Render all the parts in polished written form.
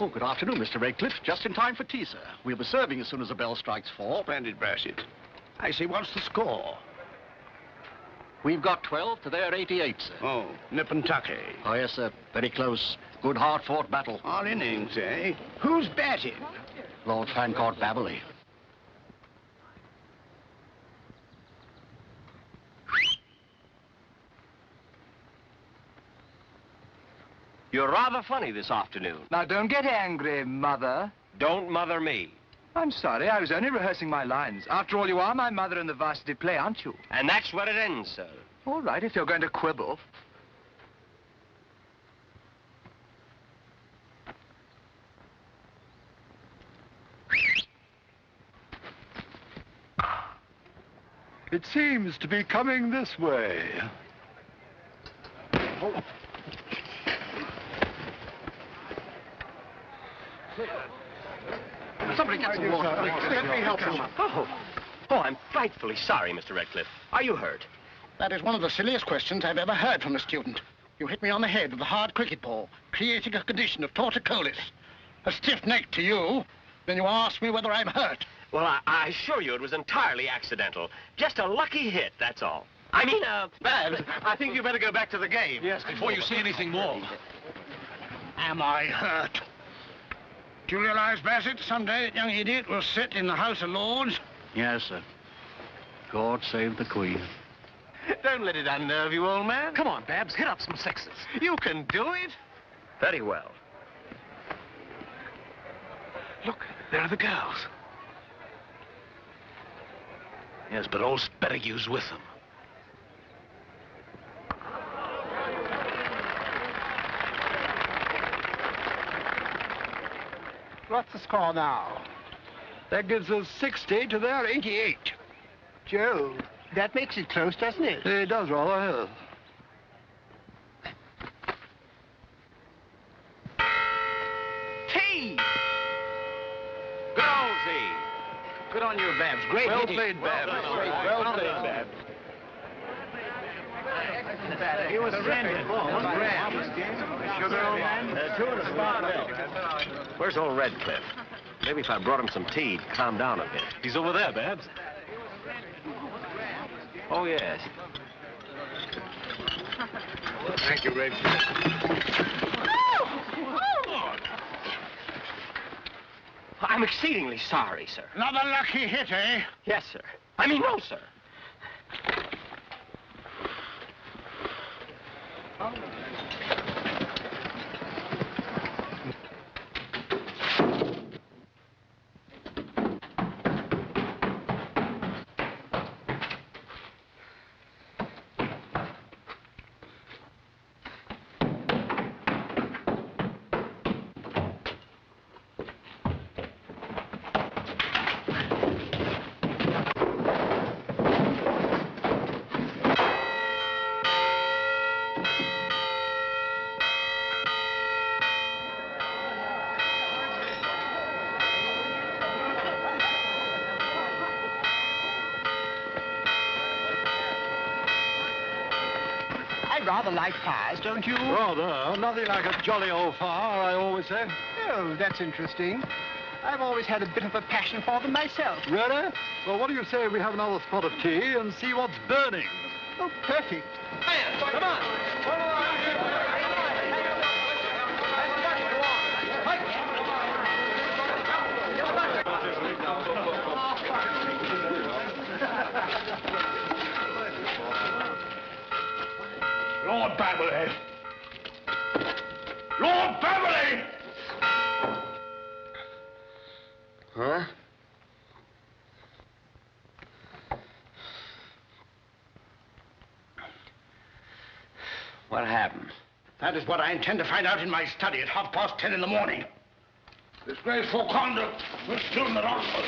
Oh, good afternoon, Mr. Redcliffe. Just in time for tea, sir. We'll be serving as soon as the bell strikes 4. Splendid, Bassett. I see, what's the score? We've got 12 to their 88, sir. Oh, nip and tucky. Oh, yes, sir. Very close. Good, hard-fought battle. All innings, eh? Who's batting? Lord Fancourt Baberley. You're rather funny this afternoon. Now, don't get angry, Mother. Don't mother me. I'm sorry, I was only rehearsing my lines. After all, you are my mother in the varsity play, aren't you? And that's where it ends, sir. All right, if you're going to quibble. It seems to be coming this way. Oh. Somebody get some water. Let me help you. Oh, I'm frightfully sorry, Mr. Redcliffe. Are you hurt? That is one of the silliest questions I've ever heard from a student. You hit me on the head with a hard cricket ball, creating a condition of torticollis. A stiff neck to you, then you ask me whether I'm hurt. Well, I assure you it was entirely accidental. Just a lucky hit, that's all. I mean, Babs, I think you better go back to the game. Yes, before you see anything more. Am I hurt? Do you realize, Bassett, someday that young idiot will sit in the House of Lords? Yes, sir. God save the Queen. don't let it unnerve you, old man. Come on, Babs, hit up some sixes. You can do it. Very well. Look, there are the girls. Yes, but old Spettigue's with them. What's the score now? That gives us 60 to their 88. Joe, that makes it close, doesn't it? It does rather, yes. Tea! Good old tea. Good on you, Babs. Great Well hitting. played, Babs. Well played, Babs. He was splendid. Sugar, old man? Two and a spot milk. Where's old Redcliffe? Maybe if I brought him some tea, he'd calm down a bit. He's over there, Babs. Oh, yes. Thank you, Red. I'm exceedingly sorry, sir. Another lucky hit, eh? Yes, sir. I mean, no, sir. Rather like fires, don't you? Rather. Nothing like a jolly old fire, I always say. Oh, that's interesting. I've always had a bit of a passion for them myself. Really? Well, what do you say we have another spot of tea and see what's burning? Oh, perfect. Come on. Lord Baberley! Lord Baberley! Huh? What happened? That is what I intend to find out in my study at 10:30 in the morning. Disgraceful conduct with student at Oxford.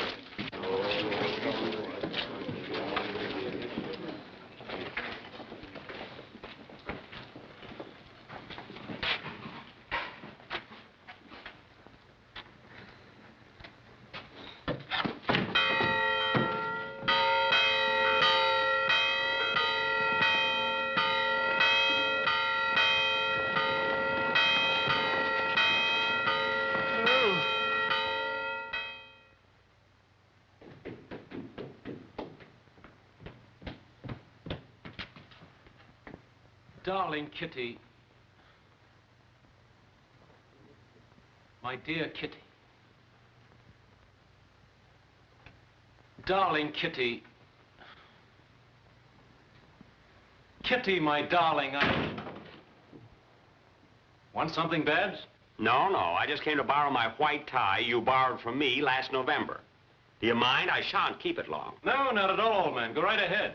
darling Kitty. My dear Kitty. Darling Kitty. Kitty, my darling, I... Want something, Babs? No, I just came to borrow my white tie you borrowed from me last November. Do you mind? I shan't keep it long. No, not at all, old man. Go right ahead.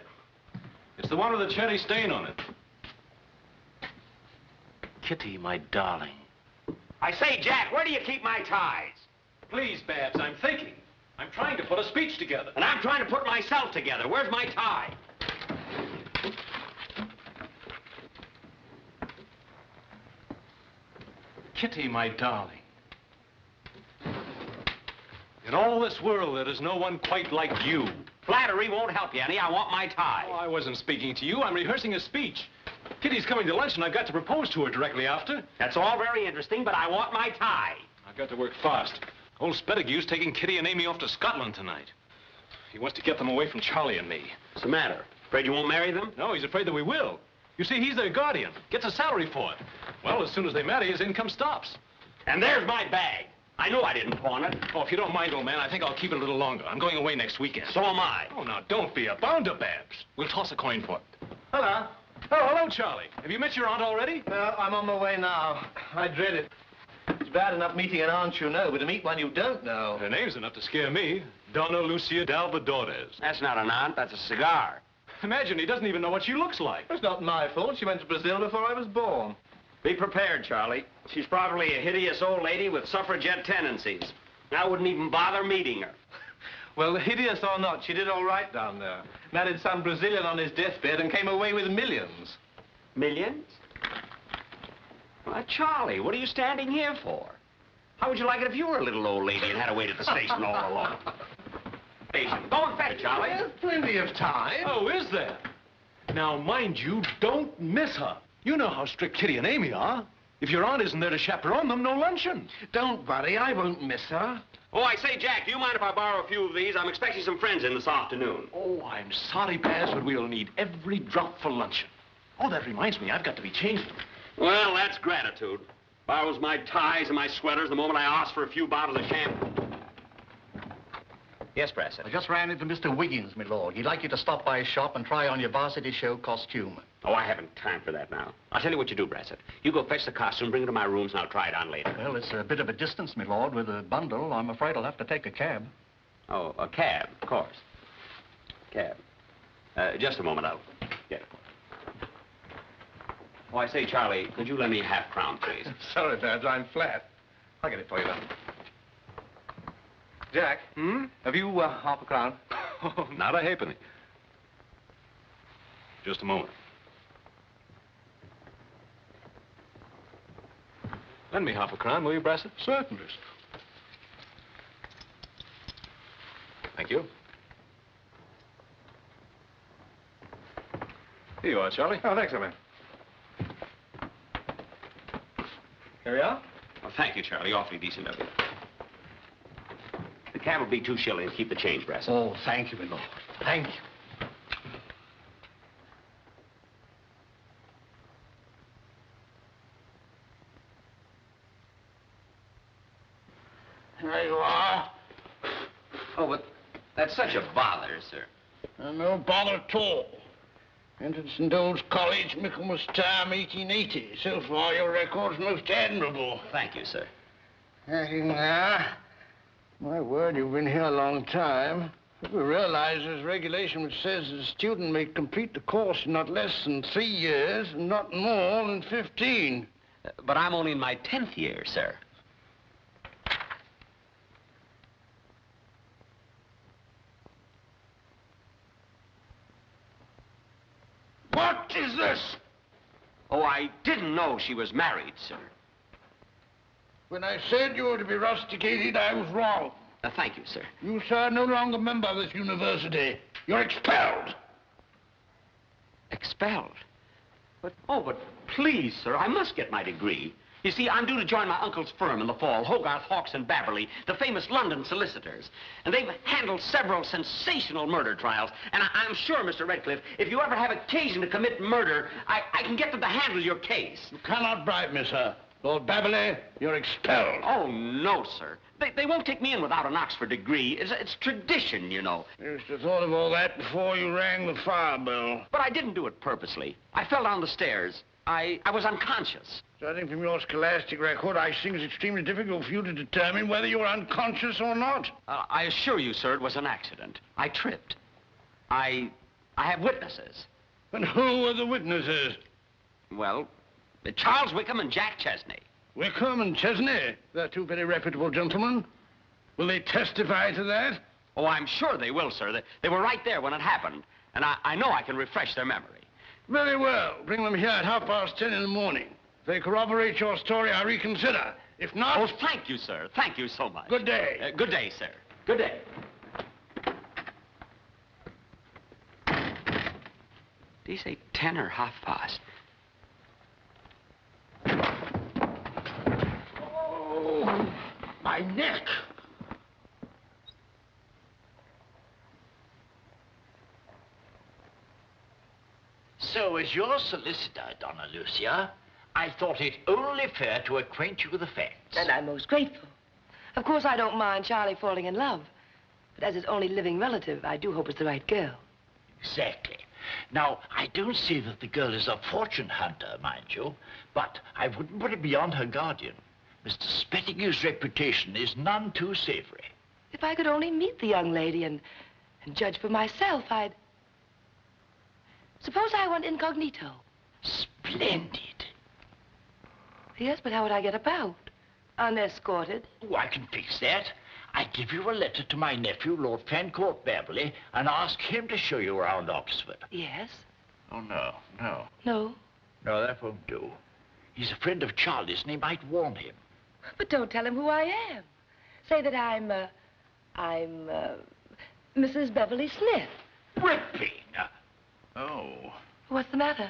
It's the one with the cherry stain on it. Kitty, my darling. I say, Jack, where do you keep my ties? Please, Babs, I'm thinking. I'm trying to put a speech together. And I'm trying to put myself together. Where's my tie? Kitty, my darling. In all this world, there is no one quite like you. Flattery won't help you any. I want my tie. Oh, I wasn't speaking to you. I'm rehearsing a speech. Kitty's coming to lunch, and I've got to propose to her directly after. That's all very interesting, but I want my tie. I've got to work fast. Old Spedigue's taking Kitty and Amy off to Scotland tonight. He wants to get them away from Charley and me. What's the matter? Afraid you won't marry them? No, he's afraid that we will. You see, he's their guardian. Gets a salary for it. Well, as soon as they marry, his income stops. And there's my bag. I knew I didn't pawn it. Oh, if you don't mind, old man, I think I'll keep it a little longer. I'm going away next weekend. So am I. Oh, now, don't be a bounder, Babs. We'll toss a coin for it. Hello. Oh, hello, Charley. Have you met your aunt already? No, I'm on my way now. I dread it. It's bad enough meeting an aunt you know, but to meet one you don't know. Her name's enough to scare me. Donna Lucia d'Alvadores. That's not an aunt. That's a cigar. Imagine he doesn't even know what she looks like. It's not my fault. She went to Brazil before I was born. Be prepared, Charlie. She's probably a hideous old lady with suffragette tendencies. I wouldn't even bother meeting her. Well, hideous or not, she did all right down there. Married some Brazilian on his deathbed and came away with millions. Millions? Why, Charlie, what are you standing here for? How would you like it if you were a little old lady and had to wait at the station all alone? Station. Go and fetch, Charlie. There's plenty of time. Oh, is there? Now, mind you, don't miss her. You know how strict Kitty and Amy are. If your aunt isn't there to chaperone them, no luncheon. Don't worry, I won't miss her. Oh, I say, Jack, do you mind if I borrow a few of these? I'm expecting some friends in this afternoon. Oh, I'm sorry, Babs, but we'll need every drop for luncheon. Oh, that reminds me, I've got to be changing them. Well, that's gratitude. Borrows my ties and my sweaters the moment I ask for a few bottles of champagne. Yes, Brassett. I just ran into Mr. Wiggins, my lord. He'd like you to stop by his shop and try on your varsity show costume. Oh, I haven't time for that now. I'll tell you what you do, Brassett. You go fetch the costume, bring it to my rooms, and I'll try it on later. Well, it's a bit of a distance, my lord. With a bundle, I'm afraid I'll have to take a cab. Oh, a cab, of course. Cab. Just a moment, I'll get it. Oh, I say, Charlie, could you lend me a half-crown, please? Sorry, Babs, I'm flat. I'll get it for you, then. Jack, have you half a crown? Oh, not a halfpenny. Just a moment. Lend me half a crown, will you, Brassett? Certainly. Thank you. Here you are, Charlie. Oh, thanks, man. Here we are. Well, thank you, Charlie. Awfully decent of you. The cab will be 2 shillings. Keep the change, Brassett. Oh, thank you, my lord. Thank you. There you are. Oh, but that's such a bother, sir. No bother at all. Entered St. Old's College, Michaelmas Time, 1880. So far, your record's most admirable. Thank you, sir. Now, my word, you've been here a long time. But we realize there's a regulation which says that a student may complete the course in not less than 3 years and not more than 15. But I'm only in my 10th year, sir. What is this? Oh, I didn't know she was married, sir. When I said you were to be rusticated, I was wrong. Thank you, sir. You, sir, are no longer a member of this university. You're expelled. Expelled? But please, sir, I must get my degree. You see, I'm due to join my uncle's firm in the fall, Hogarth, Hawks, and Babberley, the famous London solicitors. And they've handled several sensational murder trials. And I'm sure, Mr. Redcliffe, if you ever have occasion to commit murder, I can get them to handle your case. You cannot bribe me, sir. Lord Babberley, you're expelled. Oh, no, sir. They won't take me in without an Oxford degree. It's tradition, you know. You used to have thought of all that before you rang the fire bell. But I didn't do it purposely. I fell down the stairs. I was unconscious. Judging from your scholastic record, I think it's extremely difficult for you to determine whether you're unconscious or not. I assure you, sir, it was an accident. I tripped. I have witnesses. And who were the witnesses? Well, Charles Wickham and Jack Chesney. Wickham and Chesney? They're two very reputable gentlemen. Will they testify to that? Oh, I'm sure they will, sir. They were right there when it happened. And I know I can refresh their memory. Very well. Bring them here at 10:30 in the morning. If they corroborate your story, I reconsider. If not... Oh, thank you, sir. Thank you so much. Good day. Good day, sir. Good day. Did he say 10 or 10:30? Oh, my neck. So, as your solicitor, Donna Lucia, I thought it only fair to acquaint you with the facts. And I'm most grateful. Of course, I don't mind Charlie falling in love. But as his only living relative, I do hope it's the right girl. Exactly. Now, I don't say that the girl is a fortune hunter, mind you, but I wouldn't put it beyond her guardian. Mr. Spettinger's reputation is none too savory. If I could only meet the young lady and judge for myself, I'd... Suppose I went incognito. Splendid. Yes, but how would I get about? Unescorted? Oh, I can fix that. I give you a letter to my nephew, Lord Fancourt Babberley, and ask him to show you around Oxford. Yes. Oh, no. No? No, that won't do. He's a friend of Charlie's, and he might warn him. But don't tell him who I am. Say that I'm Mrs. Beverly Smith. Ripping! Oh. What's the matter?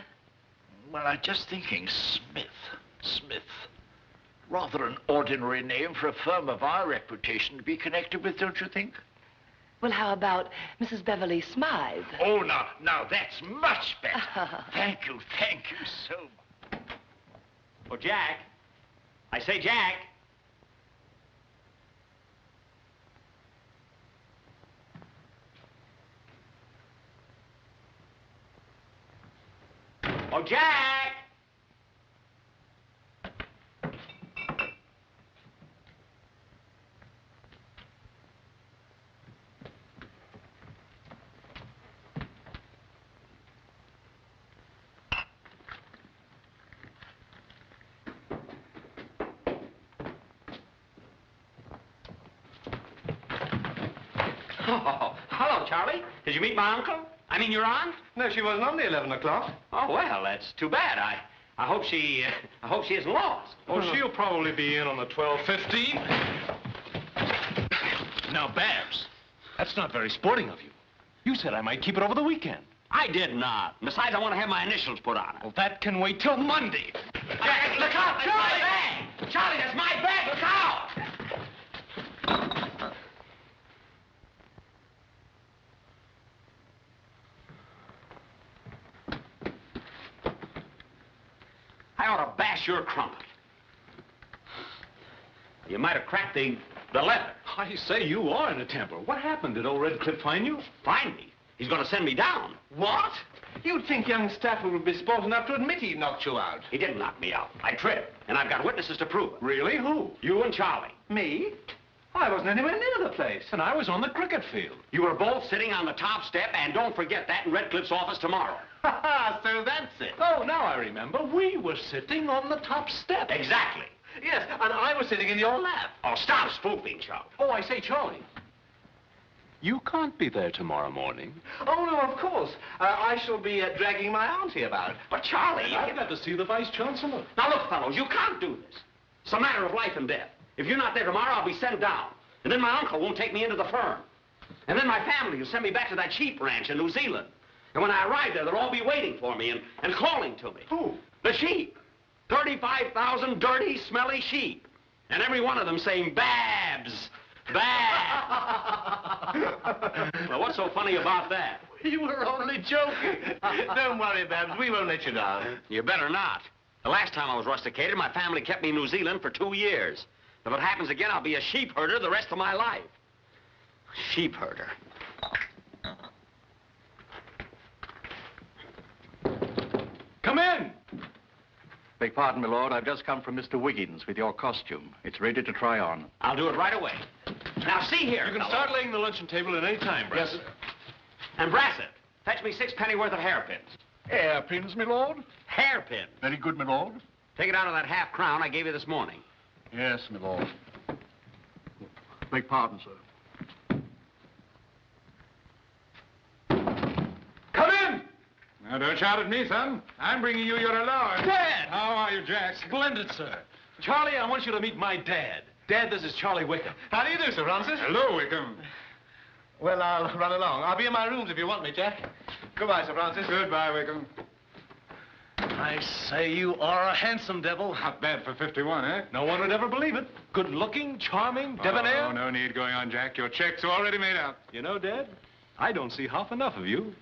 Well, I'm just thinking Smith. Rather an ordinary name for a firm of our reputation to be connected with, don't you think? Well, how about Mrs. Beverly Smythe? Oh, now, that's much better. Thank you so much. Oh, Jack. I say, Jack. Oh, Jack! Oh, hello, Charlie. Did you meet my uncle? I mean, your aunt? No, she wasn't on the 11 o'clock. Oh, well, that's too bad. I hope she isn't lost. Oh, she'll probably be in on the 12:15. Now, Babs, that's not very sporting of you. You said I might keep it over the weekend. I did not. Besides, I want to have my initials put on it. Well, that can wait till Monday. Jack, look out! That's my bag! Charlie, that's my bag! Look out! I ought to bash your crumpet. You might have cracked the leather. I say, you are in a temper. What happened? Did old Redcliffe find you? Find me? He's going to send me down. What? You'd think young Stafford would be sport enough to admit he knocked you out. He didn't knock me out. I tripped, and I've got witnesses to prove it. Really? Who? You and Charlie. Me? I wasn't anywhere near the place. And I was on the cricket field. You were both sitting on the top step, and don't forget that in Redcliffe's office tomorrow. Ha ha, so that's it. Oh, now I remember. We were sitting on the top step. Exactly. Yes, and I was sitting in your lap. Oh, stop spoofing, Charlie. Oh, I say, Charlie. You can't be there tomorrow morning. Oh, no, of course. I shall be dragging my auntie about. But, Charlie, I've got to see the Vice-Chancellor. Now, look, fellows, you can't do this. It's a matter of life and death. If you're not there tomorrow, I'll be sent down. And then my uncle won't take me into the firm. And then my family will send me back to that sheep ranch in New Zealand. And when I arrive there, they'll all be waiting for me and calling to me. Who? The sheep. 35,000 dirty, smelly sheep. And every one of them saying, Babs! Babs! Well, what's so funny about that? You were only joking. Don't worry, Babs. We won't let you down. You better not. The last time I was rusticated, my family kept me in New Zealand for 2 years. If it happens again, I'll be a sheep herder the rest of my life. Sheep herder. Come in! Beg pardon, my lord. I've just come from Mr. Wiggins with your costume. It's ready to try on. I'll do it right away. Now, see here. You can start laying the luncheon table at any time, Brass. Yes, sir. And Brassett, fetch me 6 penny worth of hairpins. Hairpins, my lord? Hairpins. Very good, my lord. Take it out of that half-crown I gave you this morning. Yes, my lord. Beg pardon, sir. Come in! Now, don't shout at me, son. I'm bringing you your allowance. Dad! How are you, Jack? Splendid, sir. Charlie, I want you to meet my dad. Dad, this is Charlie Wickham. How do you do, Sir Francis? Hello, Wickham. Well, I'll run along. I'll be in my rooms if you want me, Jack. Goodbye, Sir Francis. Goodbye, Wickham. I say, you are a handsome devil. Not bad for 51, eh? No one would ever believe it. Good-looking, charming, debonair. Oh, no need going on, Jack. Your check's already made out. You know, Dad, I don't see half enough of you.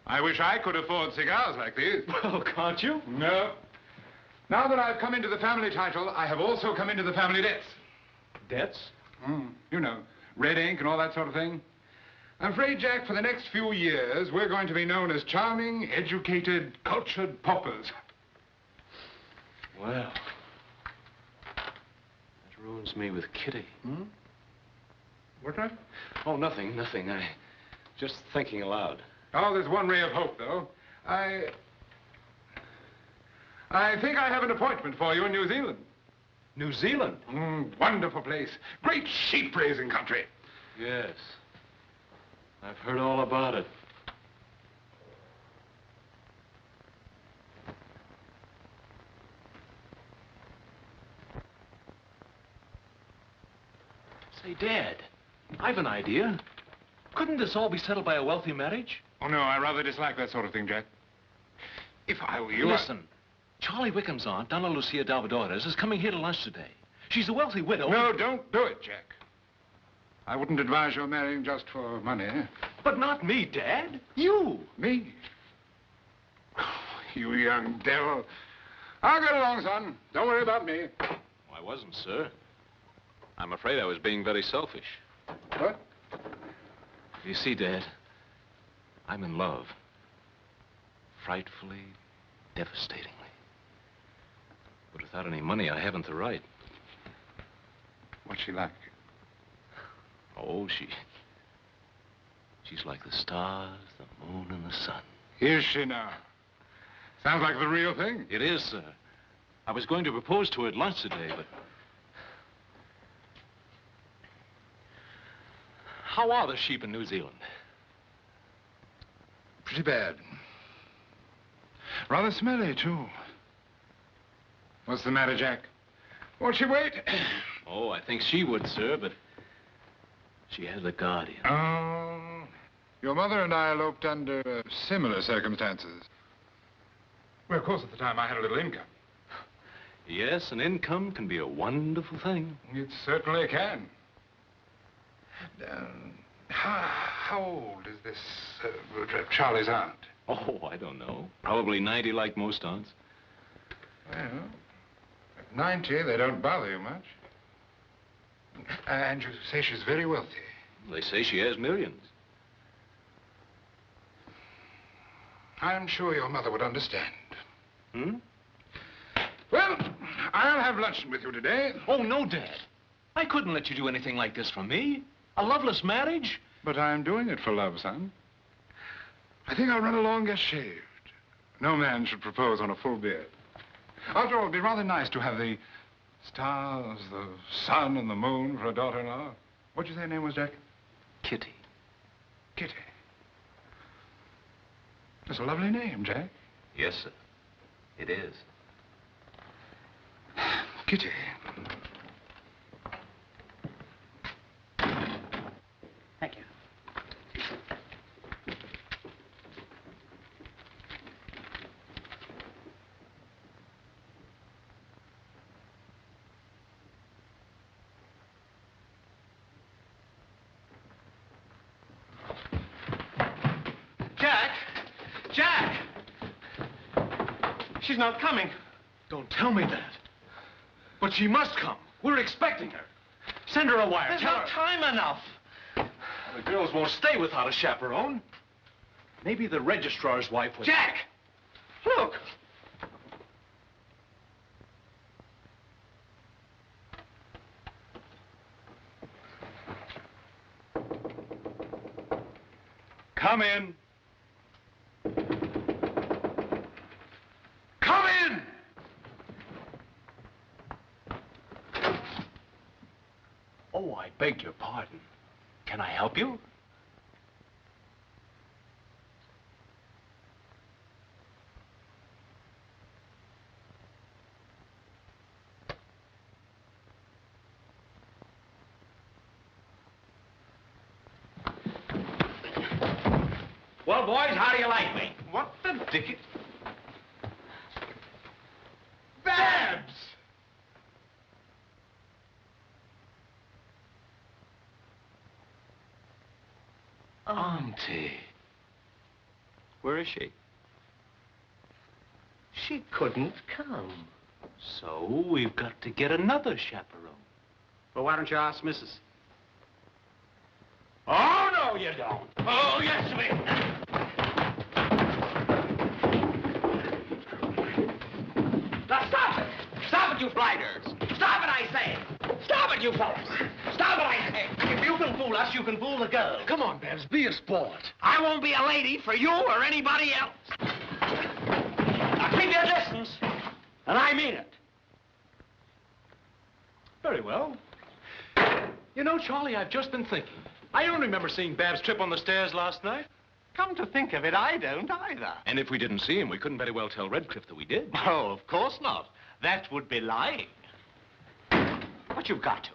I wish I could afford cigars like these. Well, can't you? No. Now that I've come into the family title, I have also come into the family debts. Debts? You know, red ink and all that sort of thing. I'm afraid, Jack, for the next few years, we're going to be known as charming, educated, cultured paupers. Well, that ruins me with Kitty. What's that? Oh, nothing. I just thinking aloud. Oh, there's one ray of hope, though. I think I have an appointment for you in New Zealand. New Zealand? Wonderful place. Great sheep-raising country. Yes. I've heard all about it. Say, Dad, I've an idea. Couldn't this all be settled by a wealthy marriage? Oh, no, I rather dislike that sort of thing, Jack. If I were you... Listen, Charlie Wickham's aunt, Donna Lucia Dalvadores, is coming here to lunch today. She's a wealthy widow. No, don't do it, Jack. I wouldn't advise your marrying just for money. But not me, Dad. You. Me? You young devil. I'll get along, son. Don't worry about me. I wasn't, sir. I'm afraid I was being very selfish. What? You see, Dad, I'm in love. Frightfully, devastatingly. But without any money, I haven't the right. What's she like? Oh, she's like the stars, the moon, and the sun. Is she now? Sounds like the real thing. It is, sir. I was going to propose to her at lunch today, but... How are the sheep in New Zealand? Pretty bad. Rather smelly, too. What's the matter, Jack? Won't she wait? Oh, I think she would, sir, but she has a guardian. Oh, your mother and I eloped under similar circumstances. Well, of course, at the time, I had a little income. Yes, an income can be a wonderful thing. It certainly can. How old is this Charlie's aunt? Oh, I don't know. Probably 90 like most aunts. Well, at 90, they don't bother you much. And you say she's very wealthy. They say she has millions. I'm sure your mother would understand. Hmm? Well, I'll have luncheon with you today. Oh, no, Dad. I couldn't let you do anything like this for me. A loveless marriage? But I'm doing it for love, son. I think I'll run along, get shaved. No man should propose on a full beard. After all, it'd be rather nice to have the stars, the sun, and the moon for a daughter-in-law. What'd you say her name was, Jack? Kitty. Kitty. That's a lovely name, Jack. Yes, sir. It is. Kitty. Thank you. She's not coming. Don't tell me that. But she must come. We're expecting her. Send her a wire. There's Tell not her. time enough. The girls won't stay without a chaperone. Maybe the registrar's wife would... Jack! Look! Come in. Come in! Oh, I beg your pardon. Can I help you? Well, boys, how do you like me? What the dickens? Babs! Auntie. Where is she? She couldn't come. So we've got to get another chaperone. Well, why don't you ask Mrs.? Oh, no, you don't. Oh, yes, we... Now, stop it! Stop it, you blighters! Stop it, I say! Stop it, you fellas! Stop it, I say! If you can fool us, you can fool the girl. Come on, Babs, be a sport. I won't be a lady for you or anybody else. Now, keep your distance, and I mean it. Very well. You know, Charlie, I've just been thinking. I don't remember seeing Babs trip on the stairs last night. Come to think of it, I don't either. And if we didn't see him, we couldn't very well tell Redcliffe that we did. Oh, of course not. That would be lying. But you've got to.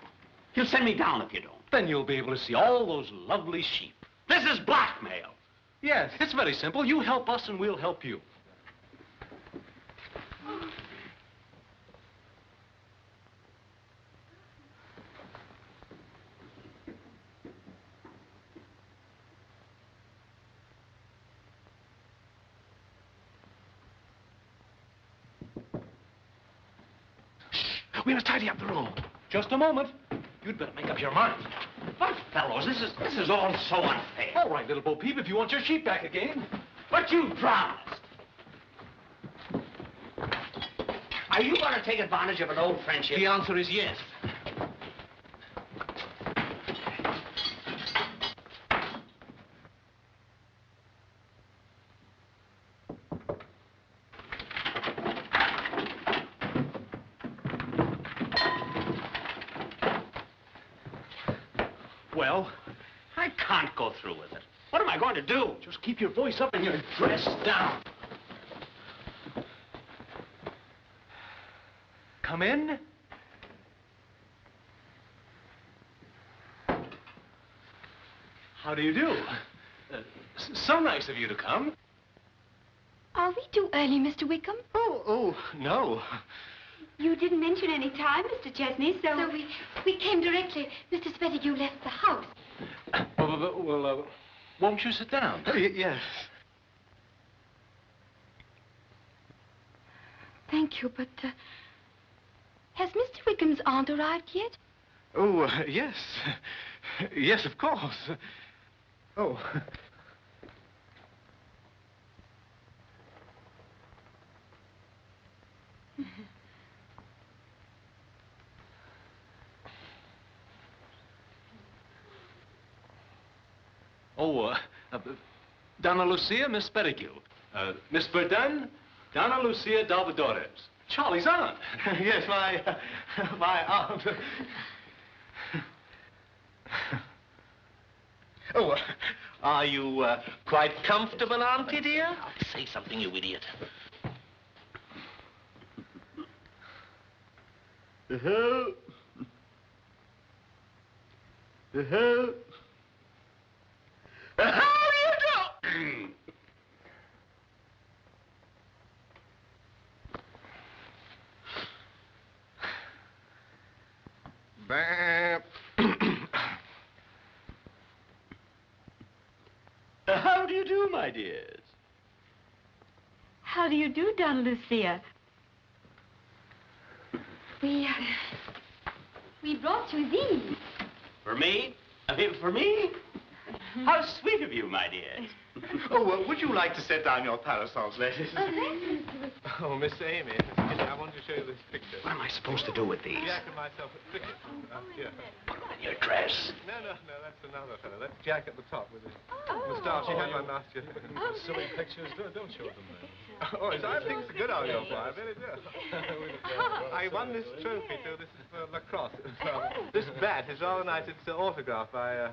He'll send me down if you don't. Then you'll be able to see all those lovely sheep. This is blackmail. Yes. It's very simple. You help us and we'll help you. We must tidy up the room. Just a moment. You'd better make up your mind. But, fellows, this is all so unfair. All right, little Bo Peep, if you want your sheep back again. But you promised. Are you going to take advantage of an old friendship? The answer is yes. Well, I can't go through with it. What am I going to do? just keep your voice up and your dress down. Come in. How do you do? So nice of you to come. Are we too early, Mr. Wickham? Oh, no. You didn't mention any time, Mr. Chesney, so we came directly. Mr. Spettigue left the house. Well, won't you sit down? Yes. Thank you, but has Mr. Wickham's aunt arrived yet? Oh, yes. Yes, of course. Oh. Oh, Donna Lucia, Miss Pettigrew. Miss Verdun, Donna Lucia Dalvadores. Charlie's aunt. Yes, my aunt. Oh, are you quite comfortable, Auntie, dear? Say something, you idiot. How do you do? How do you do, my dears? How How do you do, Donna Lucia? We brought you these. For me? For me? How sweet of you, my dear. Oh, would you like to set down your parasols, ladies? Oh, Miss Amy, I wanted to show you this picture. What am I supposed to do with these? Jack and myself at cricket. Here. Put them in your dress. No, that's another fellow. That's Jack at the top with his moustache. He had my mouth just... Silly pictures. Don't show them then. Oh, I think it's good of you, boy. I really do. I won this trophy, too. This is for lacrosse. This bat is rather nice. It's an autograph by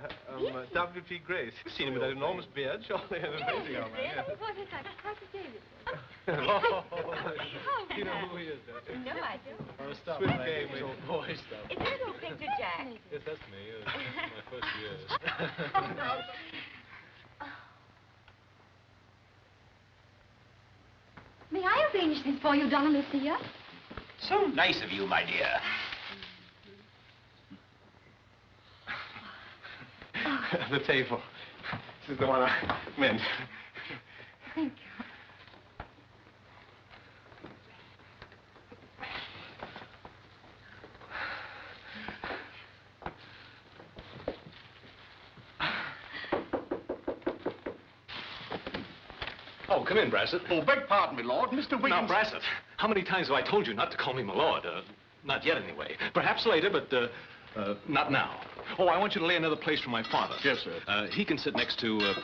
W.P. Grace. You've seen him with that enormous beard, surely. An amazing old man. Yeah. You know who he is, don't you? No, I don't. Oh, stop playing with old boy stuff. Is that your picture, Jack? Yes, that's me. It was my first years. May I arrange this for you, Donna Lucia? So nice of you, my dear. The table. This is the one I meant. Thank you. Oh, come in, Brassett. Oh, beg pardon, my lord. Mr. Wiggins... Now, Brassett, how many times have I told you not to call me my lord? Not yet, anyway. Perhaps later, but not now. Oh, I want you to lay another place for my father. Yes, sir. He can sit next to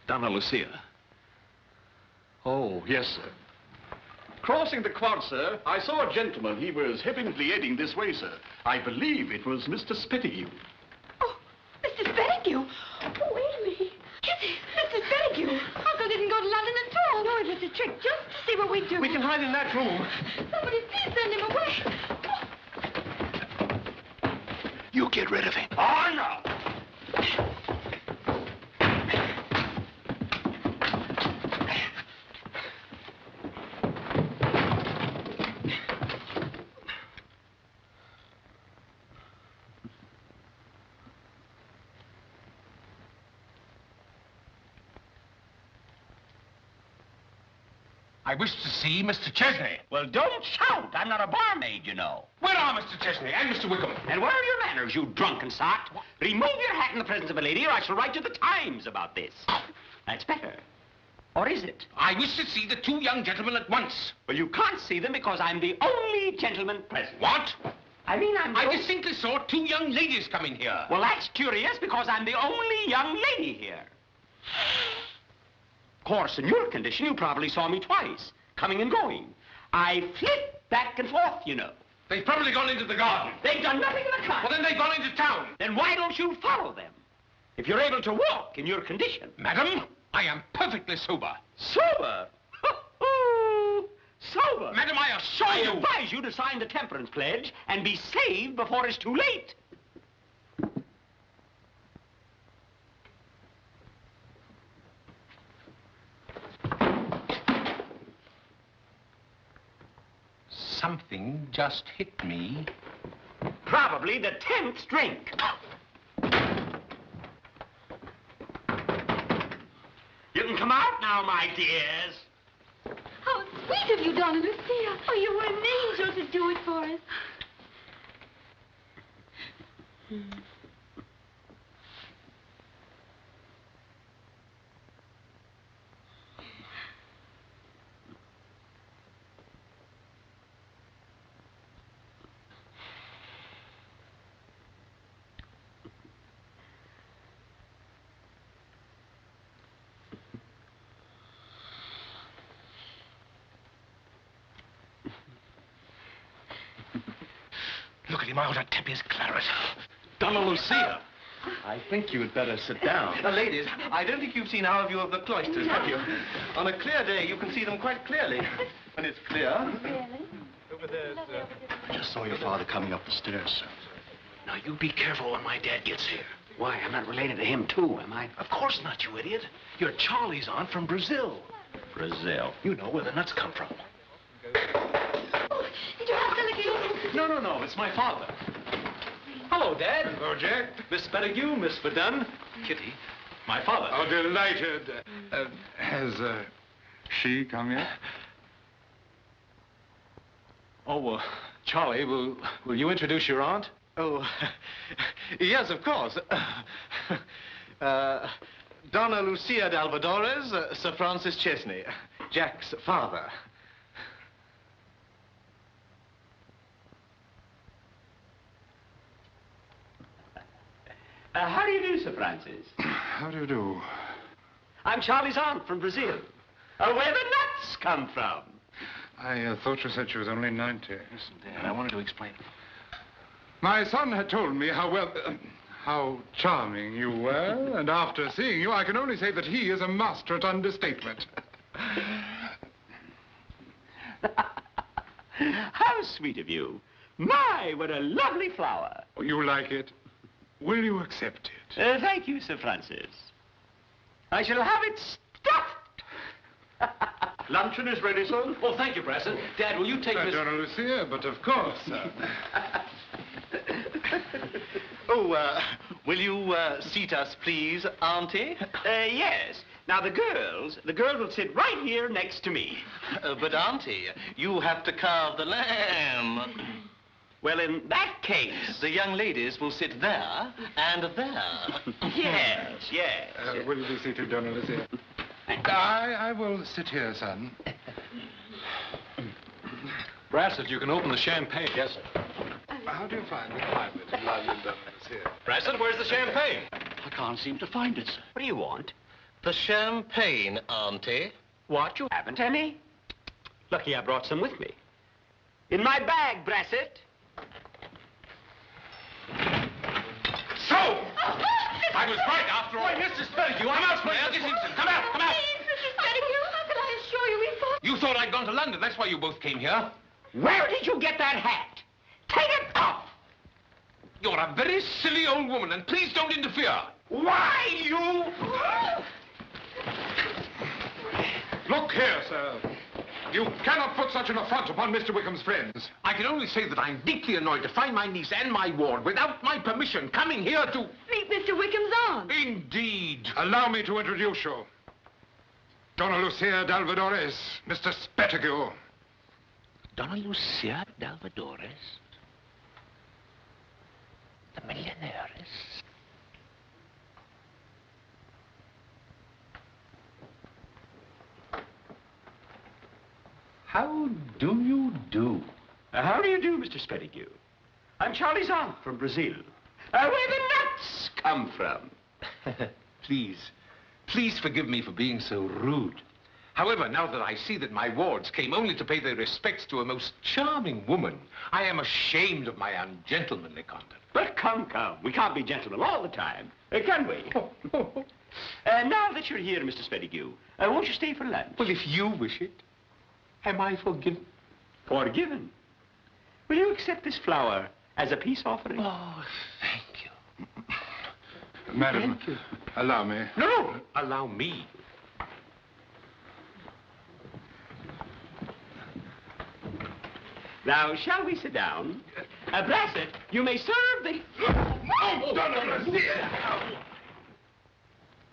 Donna Lucia. Oh, yes, sir. Crossing the quad, sir, I saw a gentleman. He was evidently heading this way, sir. I believe it was Mr. Spettigue. Oh, Mr. Spettigue? Oh, Amy. Kitty, Mr. Spettigue. Uncle didn't go to London at all. No, it was a trick just to see what we do. We can hide in that room. Somebody please send him away. You get rid of him. Oh, no! I wish to see Mr. Chesney. Well, don't shout. I'm not a barmaid, you know. Where are Mr. Chesney and Mr. Wickham? And where are your manners, you drunken sot? Remove your hat in the presence of a lady, or I shall write to the Times about this. That's better. Or is it? I wish to see the two young gentlemen at once. Well, you can't see them because I'm the only gentleman present. What? I mean, I distinctly saw two young ladies coming here. Well, that's curious because I'm the only young lady here. Of course, in your condition, you probably saw me twice, coming and going. I flit back and forth, you know. They've probably gone into the garden. They've done nothing of the kind. Well, then they've gone into town. Then why don't you follow them? If you're able to walk in your condition. Madam, I am perfectly sober. Sober? Sober? Madam, I assure you... I advise you to sign the temperance pledge and be saved before it's too late. Something just hit me. Probably the 10th drink. You can come out now, my dears. How sweet of you, Donna Lucia. Oh, you were an angel to do it for us. Look at him out at Tippy's claret. Donna Lucia. I think you'd better sit down. Ladies, I don't think you've seen our view of the cloisters, have you? On a clear day, you can see them quite clearly. When it's clear... Really? Over there's... I just saw your father coming up the stairs, sir. Now, you be careful when my dad gets here. Why, I'm not related to him, too, am I? Of course not, you idiot. You're Charley's aunt from Brazil. Brazil. You know where the nuts come from. Oh, did you have to look at you? No, it's my father. Hello, Dad. Hello, Jack. Miss Pettigrew, Miss Verdun, Kitty, my father. Oh, delighted. Has she come yet? Oh, Charlie, will you introduce your aunt? Oh, yes, of course. Donna Lucia d'Alvadores, Sir Francis Chesney, Jack's father. How do you do, Sir Francis? How do you do? I'm Charlie's aunt from Brazil. Where the nuts come from. I thought you said she was only 90. Listen, Dad, I wanted to explain. My son had told me how charming you were, and after seeing you, I can only say that he is a master at understatement. How sweet of you. My, what a lovely flower. Oh, you like it? Will you accept it? Thank you, Sir Francis. I shall have it stuffed. Luncheon is ready, sir. Oh, thank you, Brassett. Dad, will you take Miss... Donna Lucia, but of course, sir. Oh, will you seat us, please, Auntie? Yes. Now, the girl will sit right here next to me. But, Auntie, you have to carve the lamb. Well, in that case... The young ladies will sit there and there. Yes, yes. Will you be seated, Donna Lucia? I will sit here, son. Brassett, you can open the champagne. Yes, sir. How do you find the climate in London, Donna Lucia? Brassett, where's the champagne? I can't seem to find it, sir. What do you want? The champagne, Auntie. What, you haven't any? Lucky I brought some with me. In my bag, Brassett. So! I was right after all. Why, Mr. Spurgeon, Come out, Spurgeon. Come out, come out. Please, Mrs. Pettigrew, how can I assure you we thought... You thought I'd gone to London. That's why you both came here. Where did you get that hat? Take it off! You're a very silly old woman, and please don't interfere. Why, you... Look here, sir. You cannot put such an affront upon Mr. Wickham's friends. I can only say that I'm deeply annoyed to find my niece and my ward, without my permission, coming here to... Meet Mr. Wickham's aunt. Indeed. Allow me to introduce you. Donna Lucia d'Alvadores, Mr. Spettigue. Donna Lucia d'Alvadores? The millionaires? How do you do? How do you do, Mr. Spettigue? I'm Charlie's aunt from Brazil. Where the nuts come from. Please forgive me for being so rude. However, now that I see that my wards came only to pay their respects to a most charming woman, I am ashamed of my ungentlemanly conduct. But come. We can't be gentlemen all the time, can we? Now that you're here, Mr. Spettigue, won't you stay for lunch? Well, if you wish it. Am I forgiven? Forgiven? Will you accept this flower as a peace offering? Oh, thank you. Madam, Thank you. allow me. No, allow me. Now, shall we sit down? Brassett, you may serve the... Oh, Donna Lucia!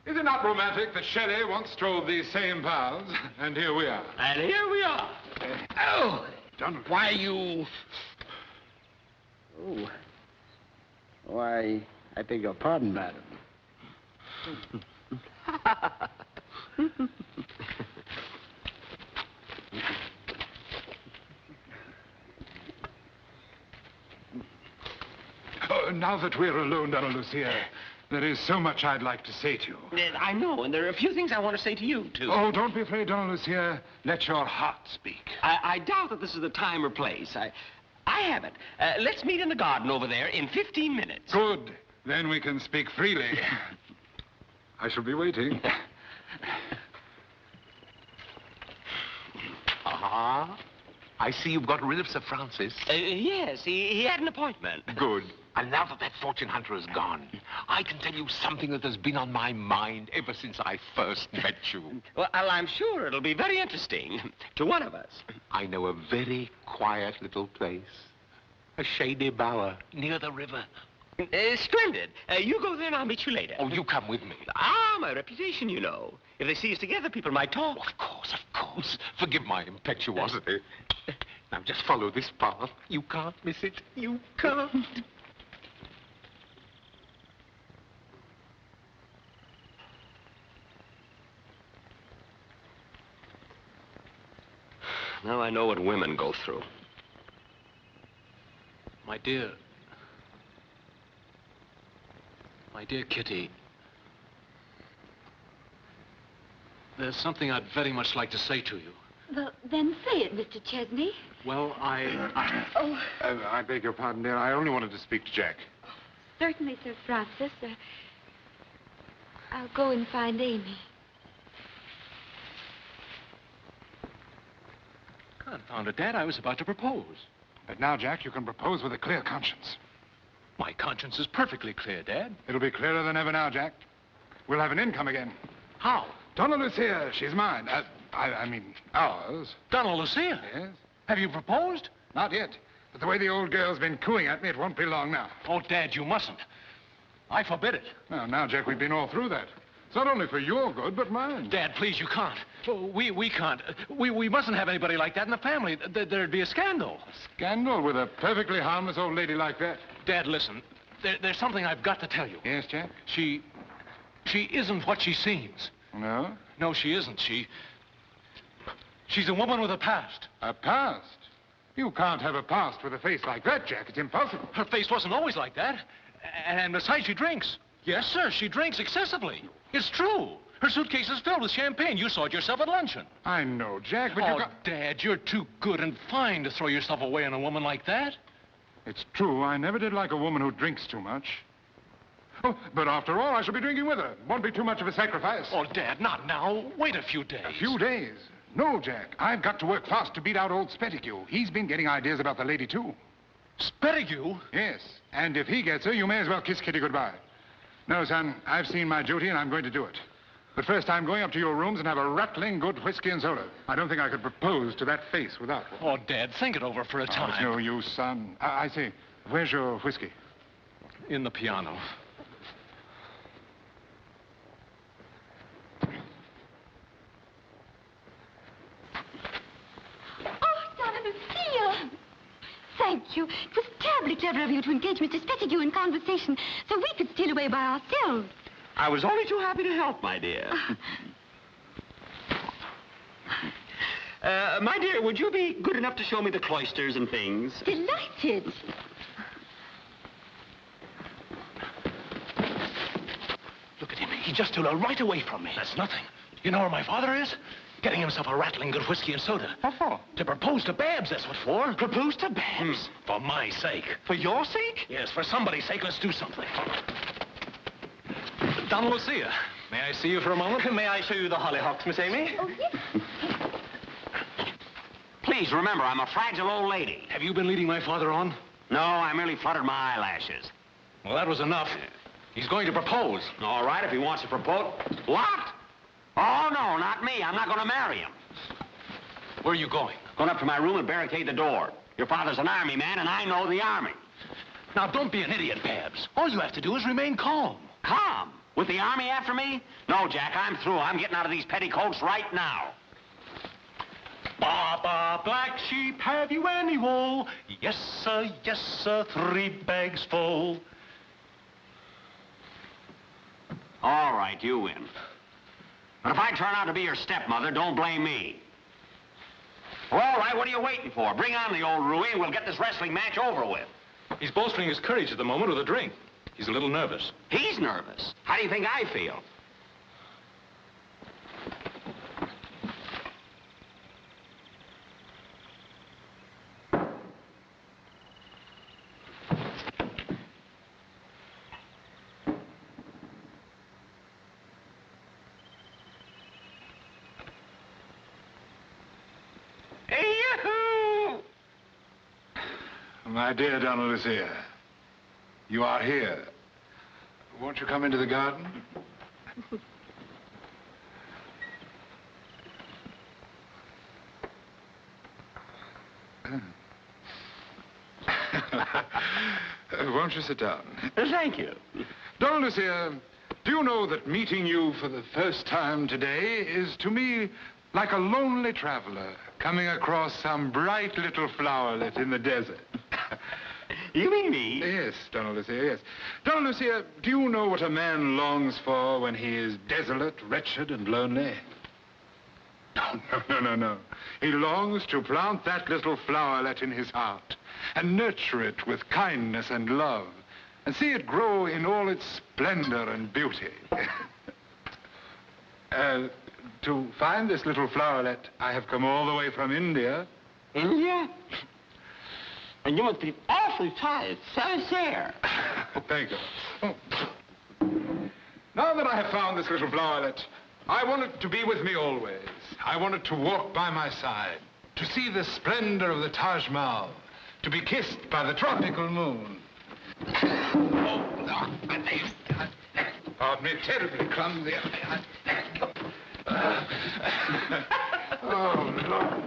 Is it not romantic that Shelley once strode these same paths, and here we are? And here we are. Oh, why you... Oh. Why, I beg your pardon, madam. Oh, now that we're alone, Donna Lucia, there is so much I'd like to say to you. I know, and there are a few things I want to say to you, too. Oh, don't be afraid, Donna Lucia. Let your heart speak. I doubt that this is the time or place. I haven't. Let's meet in the garden over there in 15 minutes. Good. Then we can speak freely. I shall be waiting. Ah, I see you've got rid of Sir Francis. Yes, he had an appointment. Good. And now that fortune hunter is gone, I can tell you something that has been on my mind ever since I first met you. Well, I'm sure it'll be very interesting to one of us. I know a very quiet little place. A shady bower near the river. Splendid. You go there and I'll meet you later. Oh, you come with me. Ah, my reputation, you know. If they see us together, people might talk. Of course, of course. Forgive my impetuosity. Now, just follow this path. You can't miss it. You can't. Now I know what women go through. My dear Kitty, there's something I'd very much like to say to you. Well, then say it, Mr. Chesney. Well, Oh, I beg your pardon, dear. I only wanted to speak to Jack. certainly, Sir Francis. I'll go and find Amy. Confound it, Dad, I was about to propose. But now, Jack, you can propose with a clear conscience. My conscience is perfectly clear, Dad. It'll be clearer than ever now, Jack. We'll have an income again. How? Donna Lucia, she's mine. I mean, ours. Donna Lucia? Yes. Have you proposed? Not yet. But the way the old girl's been cooing at me, it won't be long now. Oh, Dad, you mustn't. I forbid it. Well, now, Jack, we've been all through that. It's not only for your good, but mine. Dad, please, you can't. We can't. We mustn't have anybody like that in the family. There'd be a scandal. A scandal with a perfectly harmless old lady like that? Dad, listen. There's something I've got to tell you. Yes, Jack? She isn't what she seems. No? No, she isn't. She's a woman with a past. A past? You can't have a past with a face like that, Jack. It's impossible. Her face wasn't always like that. And besides, she drinks. Yes, sir, she drinks excessively. It's true. Her suitcase is filled with champagne. You saw it yourself at luncheon. I know, Jack, but oh, Dad, you're too good and fine to throw yourself away on a woman like that. It's true. I never did like a woman who drinks too much. Oh, but after all, I shall be drinking with her. Won't be too much of a sacrifice. Oh, Dad, not now. Wait a few days. A few days? No, Jack. I've got to work fast to beat out old Spettigue. He's been getting ideas about the lady, too. Spettigue? Yes. And if he gets her, you may as well kiss Kitty goodbye. No, son, I've seen my duty, and I'm going to do it. But first, I'm going up to your rooms and have a rattling good whiskey and soda. I don't think I could propose to that face without one. Oh, Dad, think it over for a time. It's no use, son. I say, where's your whiskey? In the piano. Thank you. It was terribly clever of you to engage Mr. Spettigue in conversation so we could steal away by ourselves. I was only too happy to help, my dear. My dear, would you be good enough to show me the cloisters and things? Delighted. Look at him. He just stole her right away from me. That's nothing. You know where my father is? Getting himself a rattling good whiskey and soda. What for? To propose to Babs, that's what for. Propose to Babs? For my sake. For your sake? Yes, for somebody's sake, let's do something. Donna Lucia, may I see you for a moment? May I show you the hollyhocks, Miss Amy? Oh, yes. Please, remember, I'm a fragile old lady. Have you been leading my father on? No, I merely fluttered my eyelashes. Well, that was enough. He's going to propose. All right, if he wants to propose. What? Oh, no, not me. I'm not going to marry him. Where are you going? Going up to my room and barricade the door. Your father's an army man, and I know the army. Now, don't be an idiot, Babs. All you have to do is remain calm. Calm? With the army after me? No, Jack, I'm through. I'm getting out of these petticoats right now. Baba, black sheep, have you any wool? Yes, sir, 3 bags full. All right, you win. But if I turn out to be your stepmother, don't blame me. Well, all right, what are you waiting for? Bring on the old Rui and we'll get this wrestling match over with. He's bolstering his courage at the moment with a drink. He's a little nervous. He's nervous. How do you think I feel? My dear Donna Lucia, you are here. Won't you come into the garden? Won't you sit down? Thank you. Donna Lucia, do you know that meeting you for the first time today is to me like a lonely traveler coming across some bright little flowerlet in the desert. You mean me? Yes, Donna Lucia, yes. Donna Lucia, do you know what a man longs for when he is desolate, wretched, and lonely? No. He longs to plant that little flowerlet in his heart and nurture it with kindness and love and see it grow in all its splendor and beauty. To find this little flowerlet, I have come all the way from India. India? And you must be awfully tired, so there. Thank you. Oh. Now that I have found this little flowerlet, I want it to be with me always. I want it to walk by my side, to see the splendor of the Taj Mahal, to be kissed by the tropical moon. Pardon me, terribly clumsy. Oh, Lord.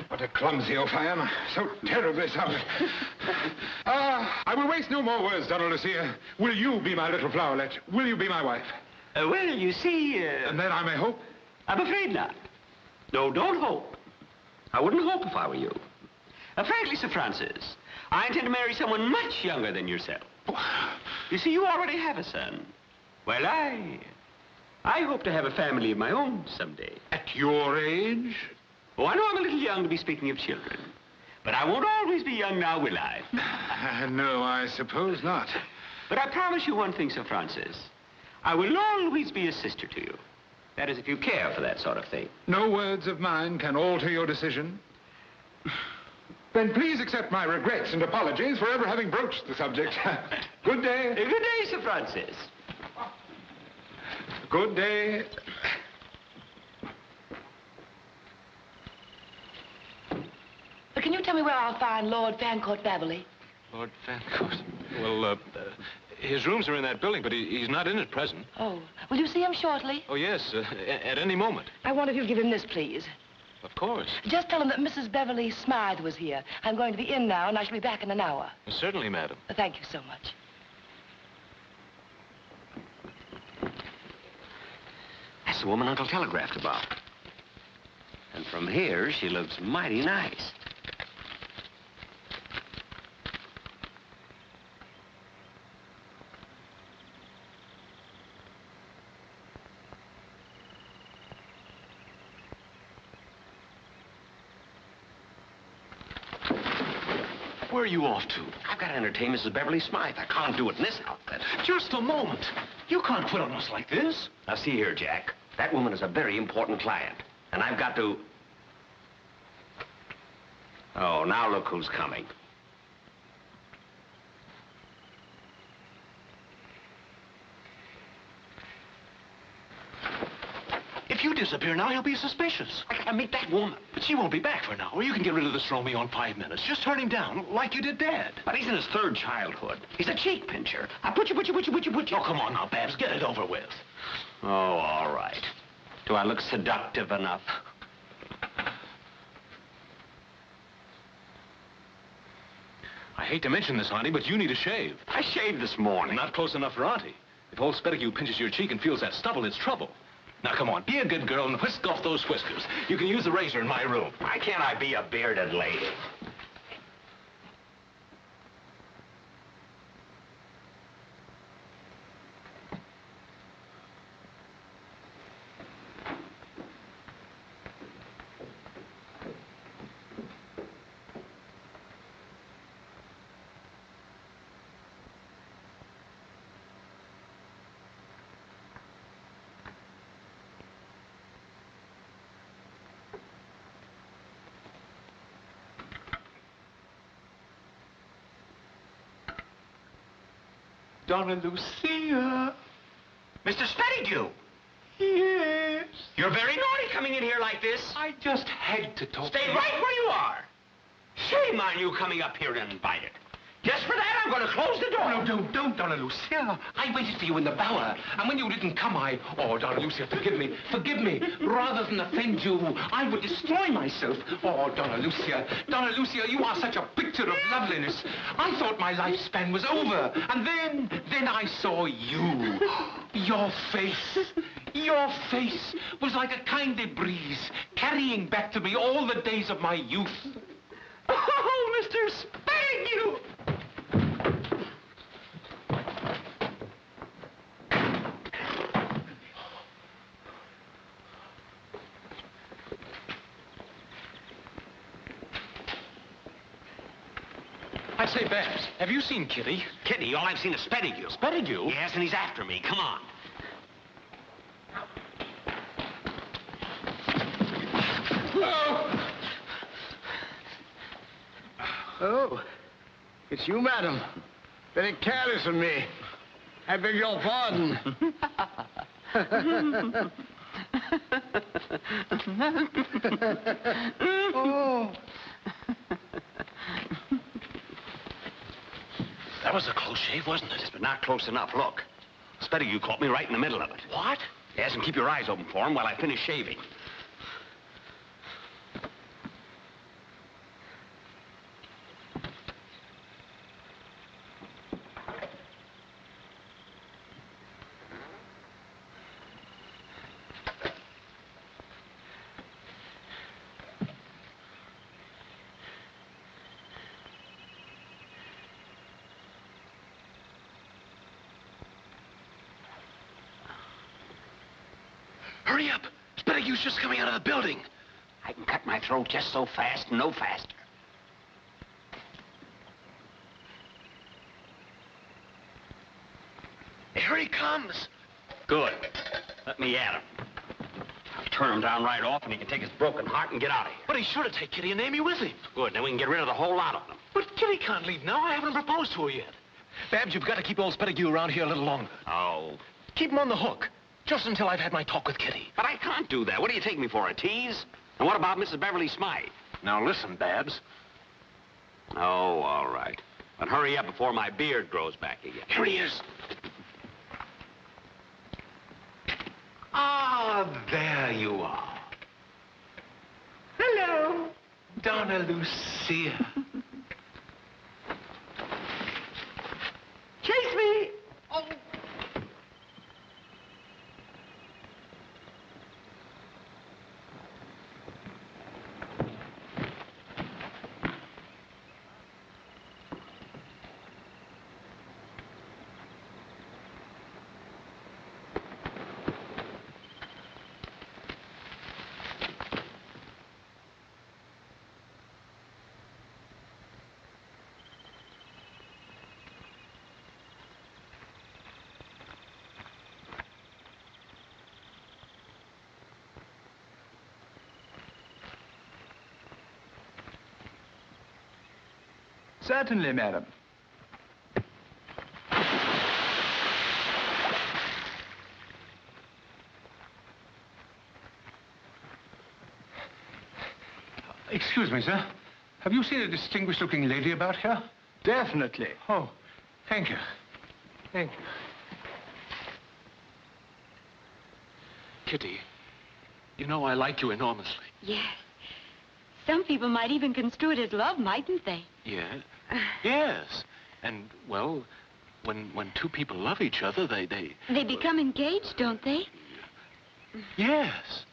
What a clumsy oaf I am. So terribly sorry. I will waste no more words, Donna Lucia. Will you be my little flowerlet? Will you be my wife? Well, you see... And then I may hope? I'm afraid not. No, don't hope. I wouldn't hope if I were you. Frankly, Sir Francis, I intend to marry someone much younger than yourself. You see, you already have a son. Well, I hope to have a family of my own someday. At your age? Oh, I know I'm a little young to be speaking of children. But I won't always be young now, will I? No, I suppose not. But I promise you one thing, Sir Francis. I will always be a sister to you. That is, if you care for that sort of thing. No words of mine can alter your decision. Then please accept my regrets and apologies for ever having broached the subject. Good day. Good day, Sir Francis. Good day. But can you tell me where I'll find Lord Fancourt Beverly? Lord Fancourt? Well, his rooms are in that building, but he's not in at present. Oh, will you see him shortly? Oh, yes, at any moment. I wonder if you'll give him this, please. Of course. Just tell him that Mrs. Beverly Smythe was here. I'm going to be in now, and I shall be back in an hour. Certainly, madam. Thank you so much. That's the woman Uncle telegraphed about. And from here, she looks mighty nice. Where are you off to? I've got to entertain Mrs. Beverly Smythe. I can't do it in this outfit. Just a moment. You can't quit on us like this. Now, see here, Jack. That woman is a very important client. And I've got to... Oh, now look who's coming. If you disappear now, he'll be suspicious. I gotta meet that woman. But she won't be back for an hour. You can get rid of this Romeo in 5 minutes. Just turn him down, like you did Dad. But he's in his third childhood. He's a cheek pincher. I put you. Oh, come on now, Babs. Get it over with. Oh, all right. Do I look seductive enough? I hate to mention this, Auntie, but you need a shave. I shaved this morning. Not close enough for Auntie. If old Spettigue pinches your cheek and feels that stubble, it's trouble. Now, come on, be a good girl and whisk off those whiskers. You can use the razor in my room. Why can't I be a bearded lady? Donna Lucia. Mr. Spettigue! Yes? You're very naughty coming in here like this. I just had to talk Stay to you. right where you are. Shame on you coming up here uninvited. Just for that, I'm going to close the door. No, don't, Donna Lucia. I waited for you in the bower, and when you didn't come, Oh, Donna Lucia, forgive me. Forgive me. Rather than offend you, I would destroy myself. Oh, Donna Lucia, you are such a picture of loveliness. I thought my lifespan was over, and then I saw you. Your face was like a kindly breeze, carrying back to me all the days of my youth. Oh, Mr. Spaniel! I say, Babs, have you seen Kitty? Kitty? All I've seen is Spettigue. Spettigue? Yes, and he's after me. Come on. Oh, it's you, madam. Very careless of me. I beg your pardon. Oh. That was a close shave, wasn't it? Yes, but not close enough. Look. Spettigue caught me right in the middle of it. What? Yes, and keep your eyes open for him while I finish shaving. Hurry up! Spettige's just coming out of the building. I can cut my throat just so fast, no faster. Here he comes. Good. Let me at him. I'll turn him down right off, and he can take his broken heart and get out of here. But he's sure to take Kitty and Amy with him. Good. Then we can get rid of the whole lot of them. But Kitty can't leave now. I haven't proposed to her yet. Babs, you've got to keep old Spettigue around here a little longer. Oh. Keep him on the hook. Just until I've had my talk with Kitty. But I can't do that. What do you take me for, a tease? And what about Mrs. Beverly Smythe? Now listen, Babs. Oh, all right. But hurry up before my beard grows back again. Here he is. Ah, there you are. Hello. Donna Lucia. Chase me. Oh. Certainly, madam. Excuse me, sir. Have you seen a distinguished-looking lady about here? Definitely. Oh, thank you. Thank you. Kitty, you know I like you enormously. Yes. Some people might even construe it as love, mightn't they? Yeah. Yes. And, well, when two people love each other, they... They become engaged, don't they? Yes.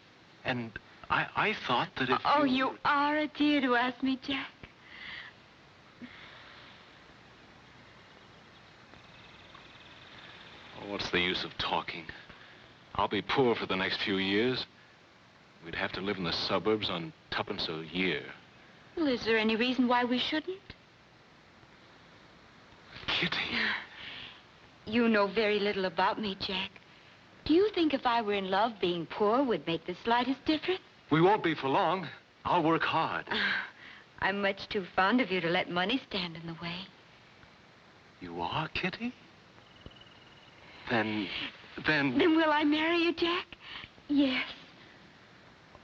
And I thought that if Oh, you are a dear to ask me, Jack. Oh, what's the use of talking? I'll be poor for the next few years. We'd have to live in the suburbs on tuppence a year. Well, is there any reason why we shouldn't? Kitty. You know very little about me, Jack. Do you think if I were in love, being poor would make the slightest difference? We won't be for long. I'll work hard. I'm much too fond of you to let money stand in the way. You are, Kitty? Then... Then will I marry you, Jack? Yes.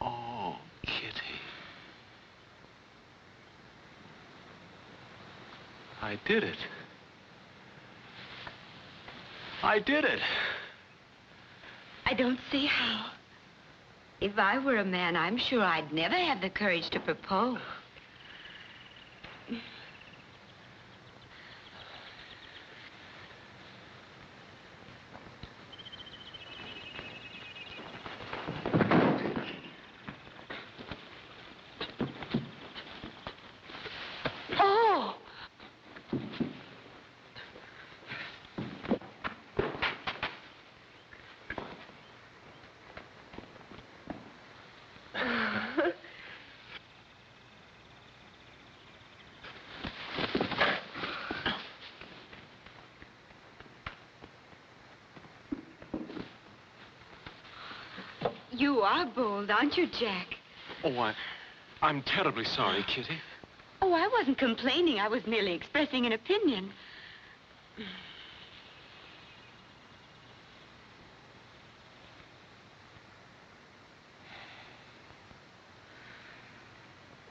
Oh, Kitty. I did it. I did it. I don't see how. If I were a man, I'm sure I'd never have the courage to propose. Oh! You are bold, aren't you, Jack? Oh, I'm terribly sorry, Kitty. Oh, I wasn't complaining. I was merely expressing an opinion.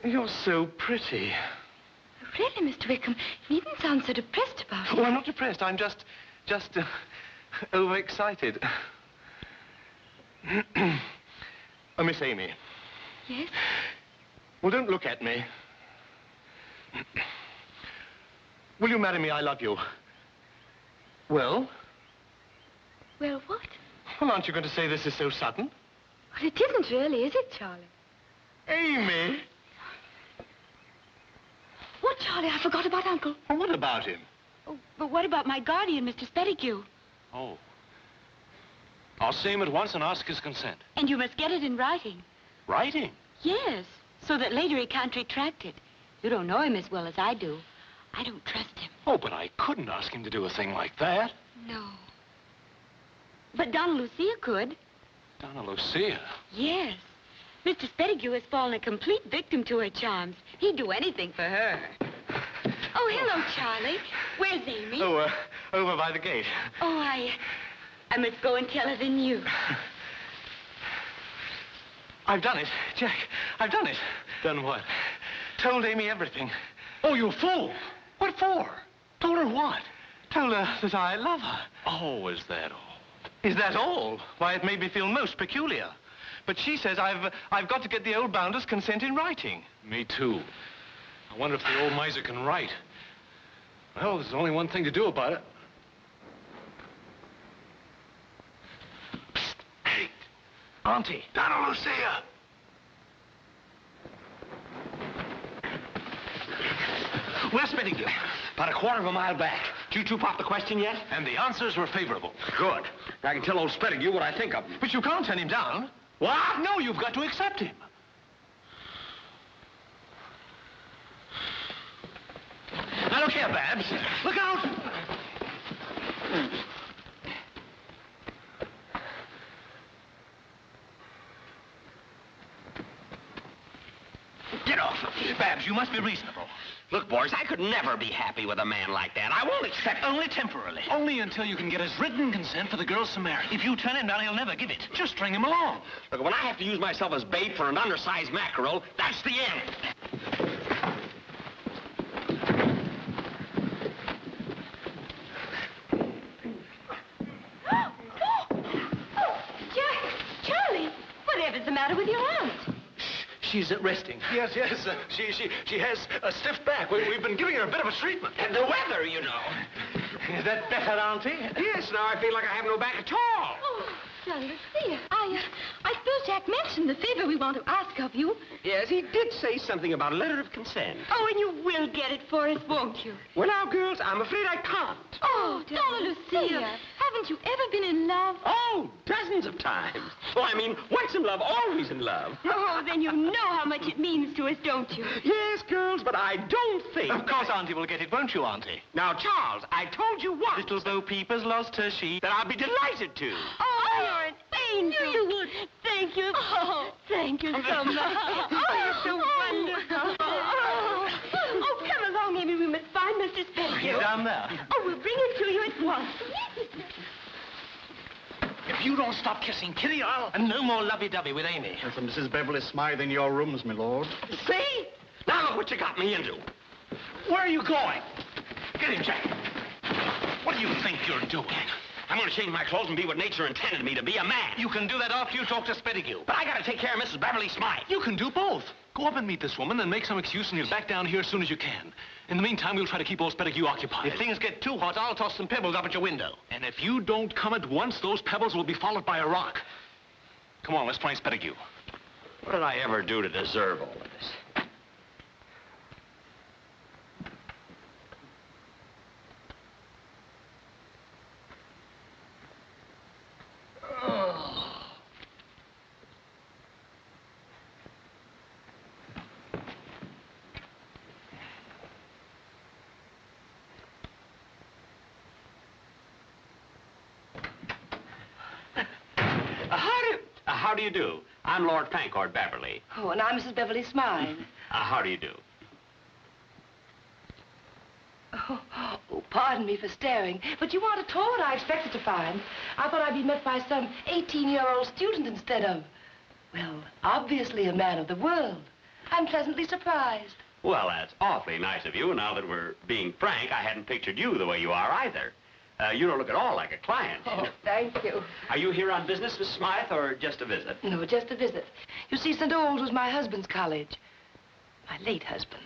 You're so pretty. Really, Mr. Wickham, you needn't sound so depressed about it. Oh, I'm not depressed. I'm just overexcited. Oh, Miss Amy. Yes? Well, don't look at me. Will you marry me? I love you. Well? Well, what? Well, aren't you going to say this is so sudden? Well, it isn't really, is it, Charlie? Amy! What, Charlie? I forgot about Uncle. Well, what about him? Oh, but what about my guardian, Mr. Spettigue? Oh. I'll see him at once and ask his consent. And you must get it in writing. Writing? Yes, so that later he can't retract it. You don't know him as well as I do. I don't trust him. Oh, but I couldn't ask him to do a thing like that. No. But Donna Lucia could. Donna Lucia? Yes. Mr. Spettigue has fallen a complete victim to her charms. He'd do anything for her. Oh, hello, Charlie. Where's Amy? Oh, over by the gate. Oh, I must go and tell her the news. I've done it, Jack. I've done it. Done what? Told Amy everything. Oh, you fool! What for? Told her what? Told her that I love her. Oh, is that all? Is that all? Why, it made me feel most peculiar. But she says I've got to get the old bounder's consent in writing. Me too. I wonder if the old miser can write. Well, there's only one thing to do about it. Psst. Hey, Auntie. Donna Lucia. Where's Spettigue? About a quarter of a mile back. Did you two pop the question yet? And the answers were favorable. Good. I can tell old Spettigue what I think of him. But you can't turn him down. What? No, you've got to accept him. Now, look here, Babs. Look out! Get off of me. Babs, you must be reasonable. Look, boys, I could never be happy with a man like that. I won't accept... Only temporarily. Only until you can get his written consent for the girls to marry. If you turn him down, he'll never give it. Just string him along. Look, when I have to use myself as bait for an undersized mackerel, that's the end. Jack, Charlie, whatever's the matter with your aunt? She's resting. Yes. She has a stiff back. We've been giving her a bit of a treatment. And the weather, you know. Is that better, Auntie? Yes, now I feel like I have no back at all. Oh, Donna Lucia, I suppose Jack mentioned the favor we want to ask of you. Yes, he did say something about a letter of consent. Oh, and you will get it for us, won't you? Well, now, girls, I'm afraid I can't. Oh, Donna Lucia, haven't you ever been in love? Oh, dozens of times. Well, I mean, once in love, always in love. Oh, then you know how much it means to us, don't you? Yes, girls, but I don't think... Of course Auntie will get it, won't you, Auntie? Now, Charles, I told you once... Little Bo Peepers lost her sheep. ...that I'll be delighted to. Oh, you're an angel. You would. Thank you. Oh, thank you so much. Oh, you're so wonderful. Oh, come along, Amy. We must find Mr. Spettigue. He's down there. Oh, we'll bring him to you at once. If you don't stop kissing Kitty, I'll... And no more lovey-dovey with Amy. There's a Mrs. Beverly Smythe in your rooms, my lord. See? Now look what you got me into. Where are you going? Get him, Jack. What do you think you're doing? I'm going to change my clothes and be what nature intended me to be, a man. You can do that after you talk to Spettigue. But I got to take care of Mrs. Beverly Smythe. You can do both. Go up and meet this woman and make some excuse and you'll back down here as soon as you can. In the meantime, we'll try to keep old Spettigue occupied. If things get too hot, I'll toss some pebbles up at your window. And if you don't come at once, those pebbles will be followed by a rock. Come on, let's find Spettigue. What did I ever do to deserve all of this? How do you do? I'm Lord Fancourt Beverly. Oh, and I'm Mrs. Beverly Smythe. How do you do? Oh, pardon me for staring, but you aren't at all what I expected to find. I thought I'd be met by some 18-year-old student instead of, well, obviously a man of the world. I'm pleasantly surprised. Well, that's awfully nice of you. Now that we're being frank, I hadn't pictured you the way you are either. You don't look at all like a client. Oh, thank you. Are you here on business, Miss Smythe, or just a visit? No, just a visit. You see, St. Old's was my husband's college. My late husband.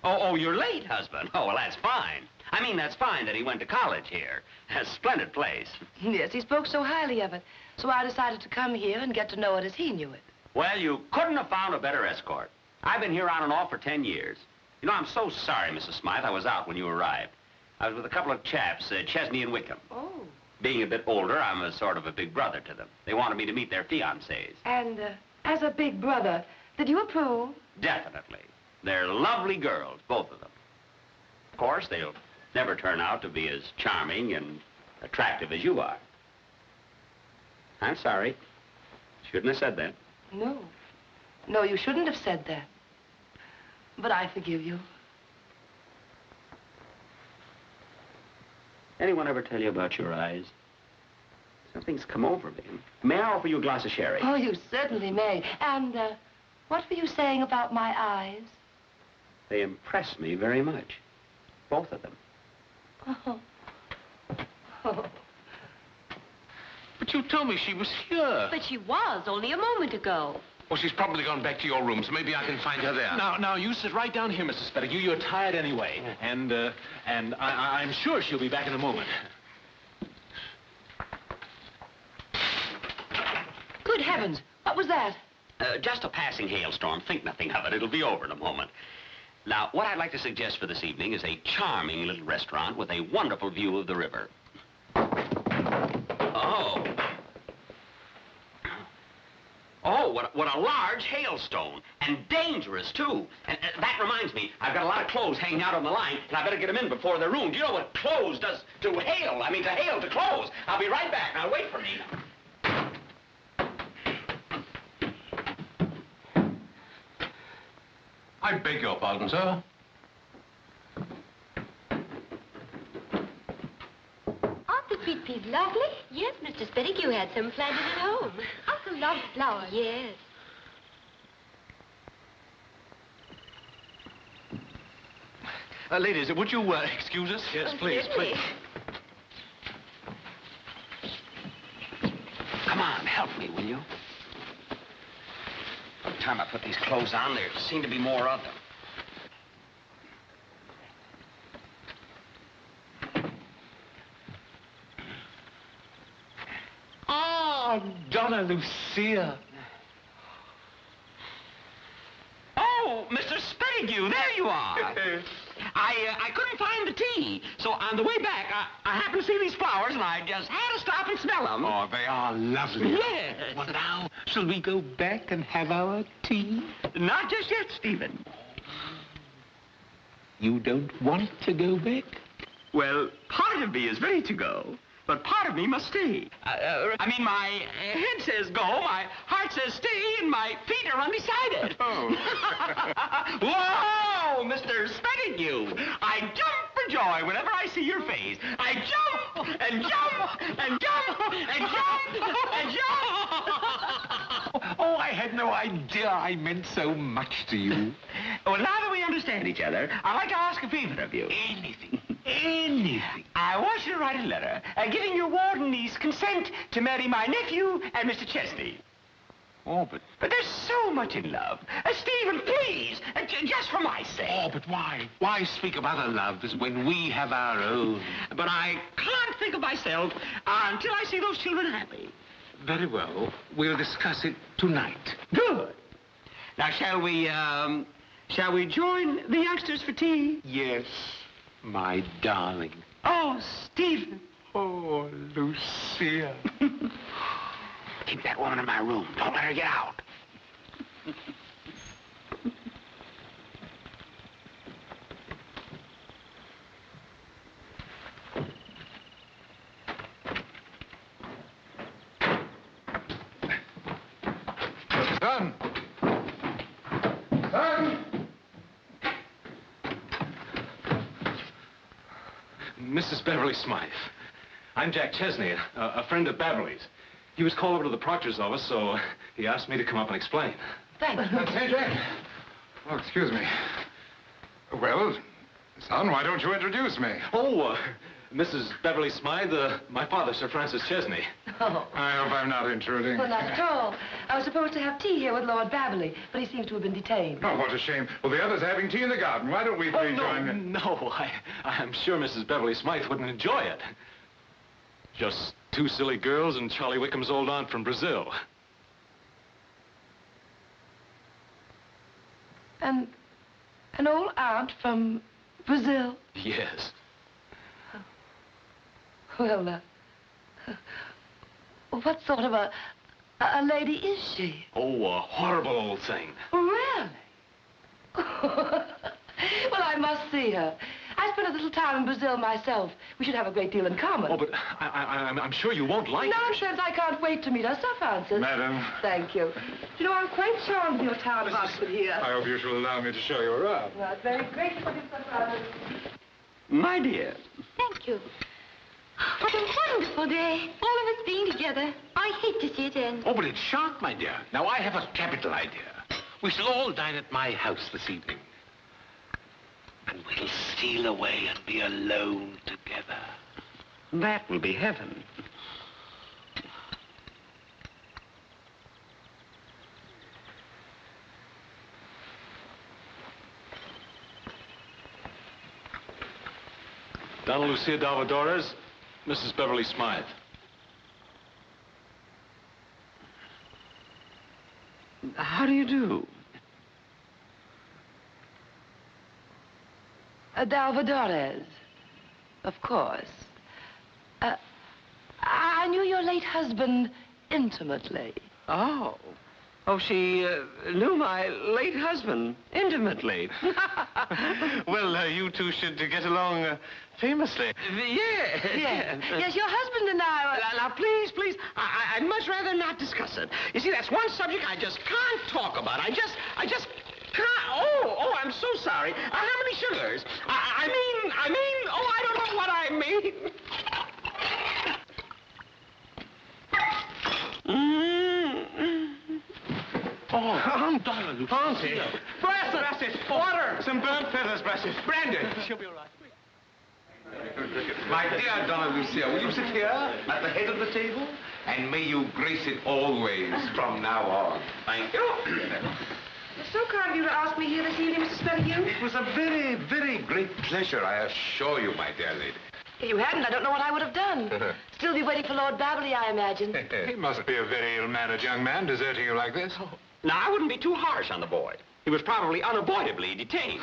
Oh, your late husband? Oh, well, that's fine. I mean, that's fine that he went to college here. A splendid place. Yes, he spoke so highly of it. So I decided to come here and get to know it as he knew it. Well, you couldn't have found a better escort. I've been here on and off for 10 years. You know, I'm so sorry, Mrs. Smythe, I was out when you arrived. I was with a couple of chaps, Chesney and Wickham. Oh. Being a bit older, I'm a sort of a big brother to them. They wanted me to meet their fiancés. And, as a big brother, did you approve? Definitely. They're lovely girls, both of them. Of course, they'll never turn out to be as charming and attractive as you are. I'm sorry. Shouldn't have said that. No. No, you shouldn't have said that. But I forgive you. Anyone ever tell you about your eyes? Something's come over me. May I offer you a glass of sherry? Oh, you certainly may. And, what were you saying about my eyes? They impress me very much. Both of them. Oh. Oh. But you told me she was here. But she was only a moment ago. Well, she's probably gone back to your room, so maybe I can find her there. Now, you sit right down here, Mrs. Spettigue. You're tired anyway. And I'm sure she'll be back in a moment. Good heavens, what was that? Just a passing hailstorm. Think nothing of it. It'll be over in a moment. Now, what I'd like to suggest for this evening is a charming little restaurant with a wonderful view of the river. Oh. Oh, what a large hailstone. And dangerous, too. And that reminds me, I've got a lot of clothes hanging out on the line, and I better get them in before they're ruined. Do you know what clothes does to hail? I mean, to hail to clothes. I'll be right back. Now, wait for me. I beg your pardon, sir. Aren't the sweet peas lovely? Yes, Mr. Spettigue, you had some planted at home. Uncle loves flowers. Yes. Ladies, would you excuse us? Yes, please, please. Come on, help me, will you? By the time I put these clothes on, there seem to be more of them. Ah, Donna Lucia. Oh, Mr. Spettigue, there you are. I couldn't find the tea, so on the way back, I happened to see these flowers, and I just had to stop and smell them. Oh, they are lovely. Yes. Well, now, shall we go back and have our tea? Not just yet, Stephen. You don't want to go back? Well, part of me is ready to go, but part of me must stay. I mean, my head says go, my heart says stay, and my feet are undecided. Oh. Whoa, Mr. Spettigue! I jump for joy whenever I see your face. I jump and jump and jump and jump and jump. Oh, I had no idea I meant so much to you. Well, now that we understand each other, I'd like to ask a favor of you. Anything. anything. I want you to write a letter giving your ward and niece consent to marry my nephew and Mr. Chesney. Oh, but They're so much in love. Stephen, please, just for my sake. Oh, but why? Why speak of other loves when we have our own? But I can't think of myself until I see those children happy. Very well. We'll discuss it tonight. Good. Now, shall we join the youngsters for tea? Yes, my darling. Oh, Stephen. Oh, Lucia. Keep that woman in my room. Don't let her get out. Son! Son! Mrs. Beverly Smythe. I'm Jack Chesney, a friend of Beverly's. He was called over to the proctor's office, so he asked me to come up and explain. Thank you. Say, Jack. Oh, excuse me. Well, son, why don't you introduce me? Oh, Mrs. Beverly Smythe, my father, Sir Francis Chesney. Oh. I hope I'm not intruding. Well, not at all. I was supposed to have tea here with Lord Baverley, but he seems to have been detained. Oh, what a shame. Well, the others are having tea in the garden. Why don't we three join in? No, I'm sure Mrs. Beverly Smythe wouldn't enjoy it. Just two silly girls and Charlie Wickham's old aunt from Brazil. And an old aunt from Brazil? Yes. Well, what sort of a lady is she? Oh, a horrible old thing. Really? Well, I must see her. I spent a little time in Brazil myself. We should have a great deal in common. Oh, but I'm sure you won't like it. Nonsense. I can't wait to meet her, Sir Francis. Madam. Thank you. You know, I'm quite charmed with your town of Oxford here. I hope you shall allow me to show you around. Well, it's very grateful of you, Sir Francis. My dear. Thank you. What a wonderful day. All of us being together. I hate to see it end. Oh, but it's sharp, my dear. Now, I have a capital idea. We shall all dine at my house this evening. And we'll steal away and be alone together. That will be heaven. Donna Lucia Dalvadores, Mrs. Beverly Smythe. How do you do? Dalvadores. Of course. I knew your late husband intimately. Oh. Oh, she knew my late husband intimately. Well, you two should get along famously. Yes. Yes, your husband and I... Now, please, I'd much rather not discuss it. You see, that's one subject I just can't talk about. I just can't. Oh, I'm so sorry. How many sugars? I mean, oh, I don't know what I mean. Oh, Donna Lucia. Auntie. Brasses, water. Some burnt feathers, Brasses. Brandy. She'll be all right. My dear Donna Lucia, will you sit here at the head of the table? And may you grace it always from now on. Thank you. It's so kind of you to ask me here this evening, Mr. Spettigue. It was a very, very great pleasure, I assure you, my dear lady. If you hadn't, I don't know what I would have done. Still be waiting for Lord Baverley, I imagine. He must be a very ill-mannered young man, deserting you like this. Now, I wouldn't be too harsh on the boy. He was probably unavoidably detained.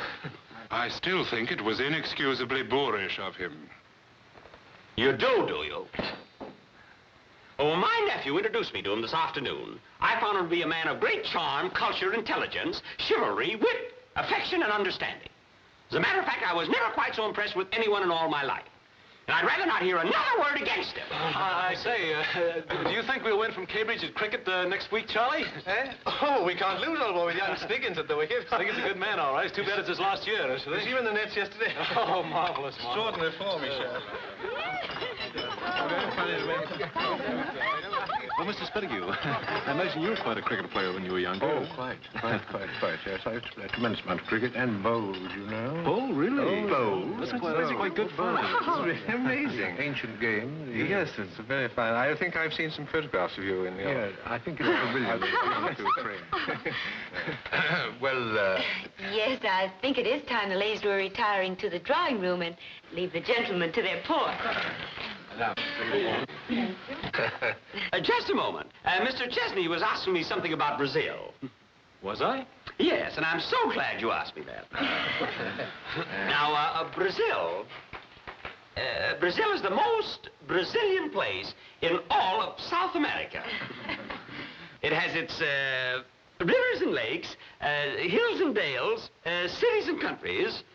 I still think it was inexcusably boorish of him. You do you? Oh, my nephew introduced me to him this afternoon. I found him to be a man of great charm, culture, intelligence, chivalry, wit, affection, and understanding. As a matter of fact, I was never quite so impressed with anyone in all my life. And I'd rather not hear another word against him. I say, do you think we'll win from Cambridge at cricket next week, Charlie? Eh? Oh, we can't lose, old boy, with young Sniggins at the wicket. Sniggins a good man, all right. It's too bad it's his last year, isn't Was it? he in the nets yesterday? Oh, marvelous. Extraordinary form, he showed. Well, Mr. Spittigue, I imagine you were quite a cricket player when you were younger. Oh, quite. Yes, I used to play a tremendous amount of cricket and bowl, you know. Bowl, really? Bowl. That's quite good fun. It's really amazing. Ancient game. Yes, it's very fine. I think I've seen some photographs of you in the... Yeah, I think it's brilliant. Well, Yes, I think it is time the ladies were retiring to the drawing room and leave the gentlemen to their port. Just a moment. Mr. Chesney was asking me something about Brazil. Was I? Yes, and I'm so glad you asked me that. Now, Brazil is the most Brazilian place in all of South America. It has its rivers and lakes, hills and dales, cities and countries,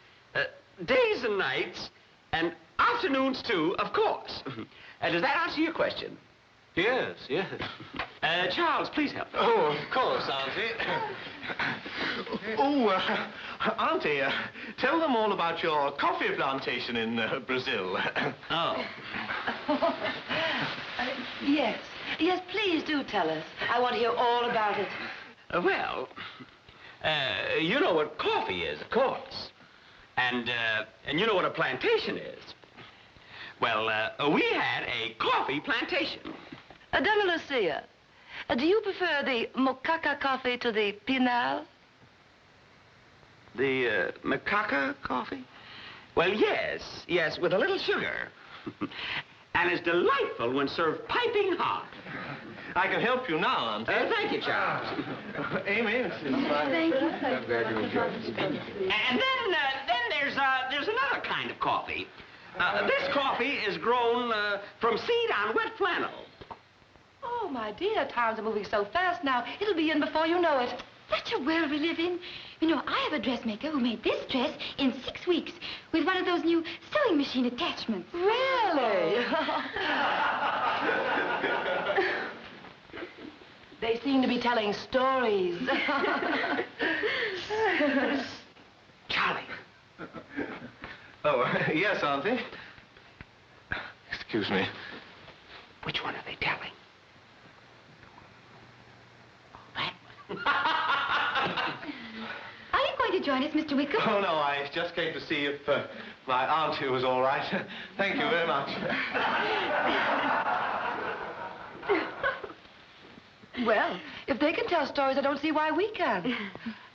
days and nights, and afternoons, too, of course. Does that answer your question? Yes. Charles, please help. Oh, of course, Auntie. Auntie, tell them all about your coffee plantation in Brazil. Oh. Yes, please do tell us. I want to hear all about it. Well, you know what coffee is, of course. And you know what a plantation is. Well, we had a coffee plantation. Donna Lucia, do you prefer the mocaca coffee to the pinal? The macaca coffee? Well, yes, with a little sugar. And it's delightful when served piping hot. I can help you now, Auntie. Thank you, Charles. Amy. Thank you. And then there's another kind of coffee. This coffee is grown from seed on wet flannel. Oh, my dear, times are moving so fast now. It'll be in before you know it. Such a world we live in. You know, I have a dressmaker who made this dress in 6 weeks with one of those new sewing machine attachments. Really? They seem to be telling stories. Charlie. Oh, yes, Auntie. Excuse me. Which one are they telling? Are you going to join us, Mr. Wickham? Oh, no, I just came to see if my auntie was all right. Thank you very much. Well, if they can tell stories, I don't see why we can't.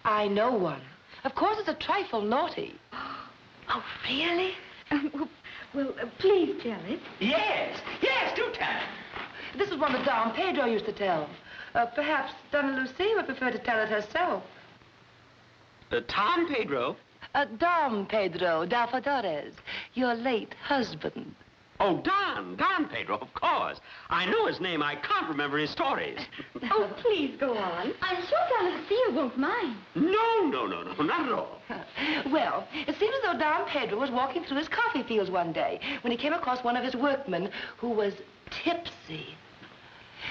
I know one. Of course, it's a trifle naughty. Oh, really? Well, please tell it. Yes, do tell it. This is one that Dom Pedro used to tell. Perhaps Donna Lucia would prefer to tell it herself. Tom Pedro? Dom Pedro d'Alfadores, your late husband. Oh, Don Pedro, of course. I know his name. I can't remember his stories. Oh, please go on. I'm sure Donna Lucia won't mind. No, not at all. Well, it seems as though Dom Pedro was walking through his coffee fields one day when he came across one of his workmen who was tipsy.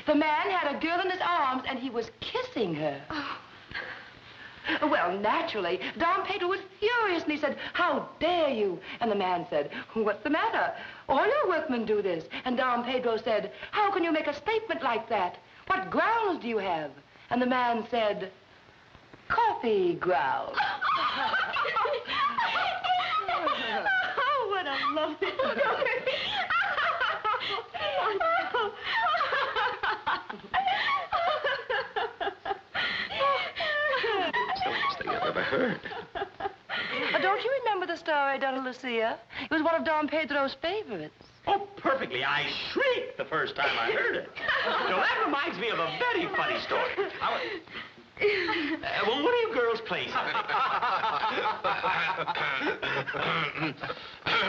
The man had a girl in his arms, and he was kissing her. Oh. Well, naturally, Dom Pedro was furious, and he said, "How dare you?" And the man said, "What's the matter? All your workmen do this." And Dom Pedro said, "How can you make a statement like that? What grounds do you have?" And the man said, "Coffee grounds." Oh, what a lovely story. Ever heard. Don't you remember the story, Donna Lucia? It was one of Dom Pedro's favorites. Oh, perfectly. I shrieked the first time I heard it. Now, that reminds me of a very funny story. Well, one of you girls play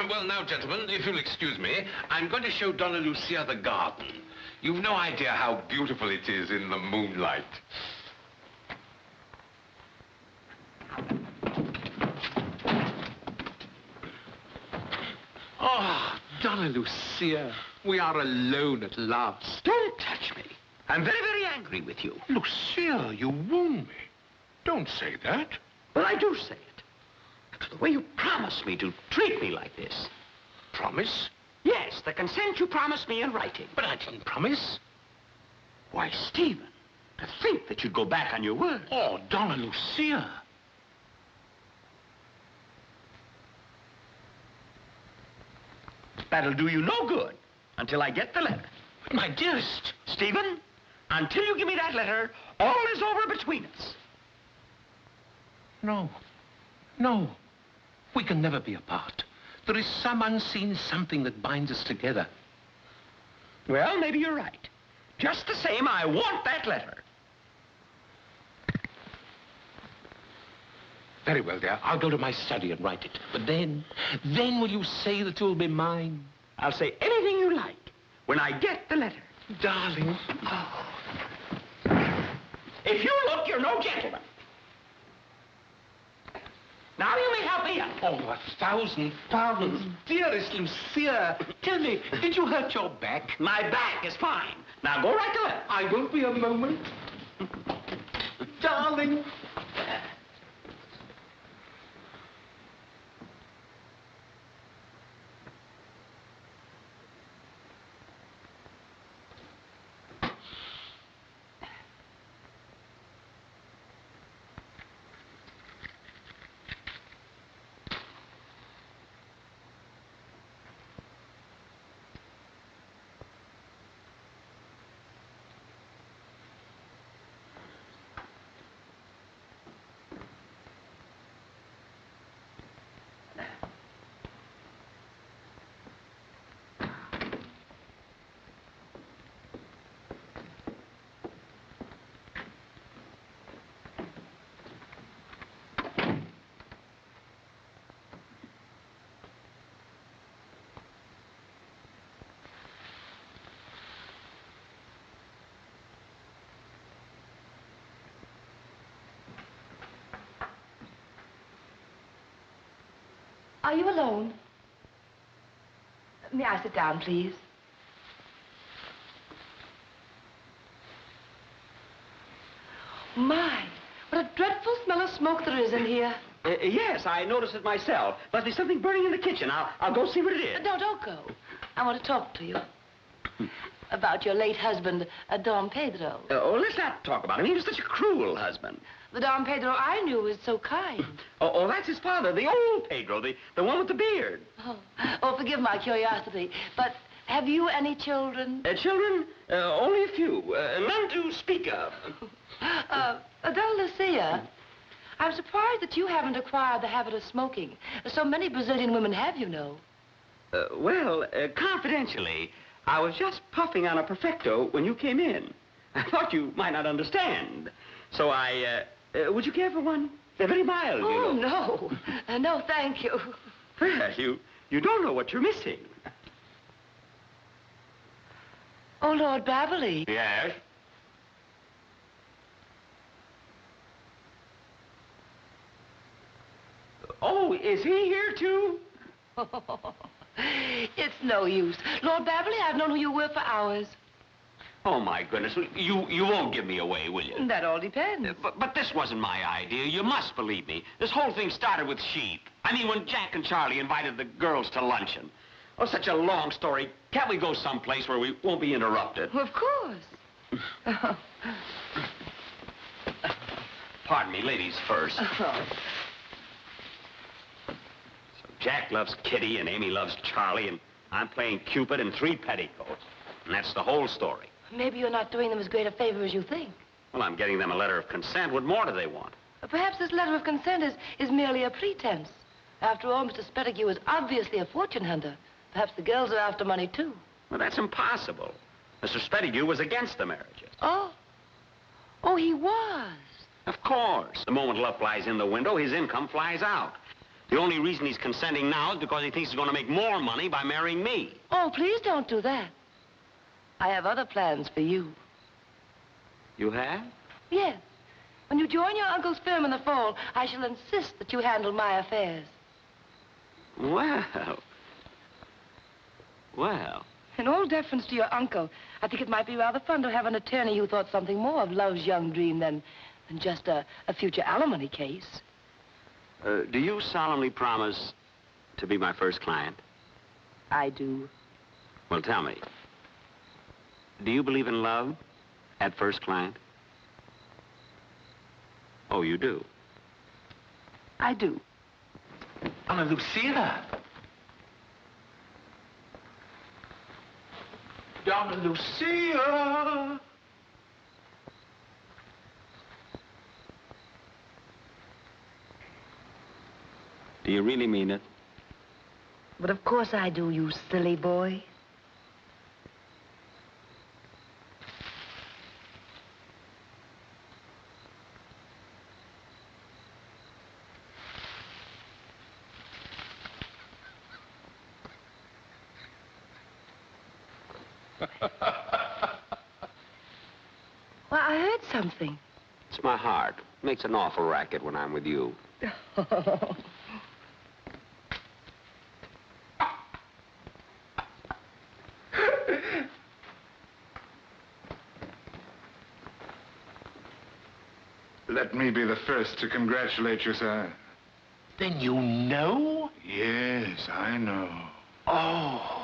Well, now, gentlemen, if you'll excuse me, I'm going to show Donna Lucia the garden. You've no idea how beautiful it is in the moonlight. Oh, Donna Lucia, we are alone at last. Don't touch me. I'm very, very angry with you. Lucia, you wound me. Don't say that. Well, I do say it. The way you promised me to treat me like this. Promise? Yes, the consent you promised me in writing. But I didn't promise. Why, Stephen, to think that you'd go back on your word. Oh, Donna Lucia. That'll do you no good until I get the letter. But my dearest. Stephen, until you give me that letter, all is over between us. No. No. We can never be apart. There is some unseen something that binds us together. Well, maybe you're right. Just the same, I want that letter. Very well, dear. I'll go to my study and write it. But then will you say that you'll be mine? I'll say anything you like when I get the letter. Darling. Oh. If you look, you're no gentleman. Now you may help me out. Oh, 1,000 pardons. Dearest Lucia, tell me, did you hurt your back? My back is fine. Now go write the letter. I won't be a moment. Darling. Are you alone? May I sit down, please? My, what a dreadful smell of smoke there is in here. Yes, I noticed it myself. Must be something burning in the kitchen. I'll go see what it is. No, don't go. I want to talk to you. About your late husband, Don Pedro. Let's not talk about him. He was such a cruel husband. The Don Pedro I knew was so kind. Oh, that's his father, the old Pedro, the one with the beard. Oh, forgive my curiosity, but have you any children? Children? Only a few. None to speak of. Donna Lucia, I'm surprised that you haven't acquired the habit of smoking. So many Brazilian women have, you know. Well, confidentially, I was just puffing on a perfecto when you came in. I thought you might not understand. So would you care for one? They're very mild, you know. No. No, thank you. Well, you don't know what you're missing. Oh, Lord Baverley. Yes? Oh, is he here, too? It's no use. Lord Baverley, I've known who you were for hours. Oh, my goodness. You won't give me away, will you? That all depends. But this wasn't my idea. You must believe me. This whole thing started with sheep. I mean, when Jack and Charlie invited the girls to luncheon. Oh, such a long story. Can't we go someplace where we won't be interrupted? Well, of course. Pardon me, ladies first. So Jack loves Kitty and Amy loves Charlie, and I'm playing Cupid in 3 petticoats. And that's the whole story. Maybe you're not doing them as great a favor as you think. Well, I'm getting them a letter of consent. What more do they want? Perhaps this letter of consent is merely a pretense. After all, Mr. Spettigue is obviously a fortune hunter. Perhaps the girls are after money, too. Well, that's impossible. Mr. Spettigue was against the marriages. Oh? Oh, he was? Of course. The moment love flies in the window, his income flies out. The only reason he's consenting now is because he thinks he's going to make more money by marrying me. Oh, please don't do that. I have other plans for you. You have? Yes. When you join your uncle's firm in the fall, I shall insist that you handle my affairs. Well. In all deference to your uncle, I think it might be rather fun to have an attorney who thought something more of love's young dream than just a future alimony case. Do you solemnly promise to be my first client? I do. Well, tell me. Do you believe in love? At first glance? Oh, you do? I do. Donna Lucia. Donna Lucia. Do you really mean it? But of course I do, you silly boy. Well, I heard something. It's my heart. Makes an awful racket when I'm with you. Let me be the first to congratulate you, sir. Then you know? Yes, I know. Oh.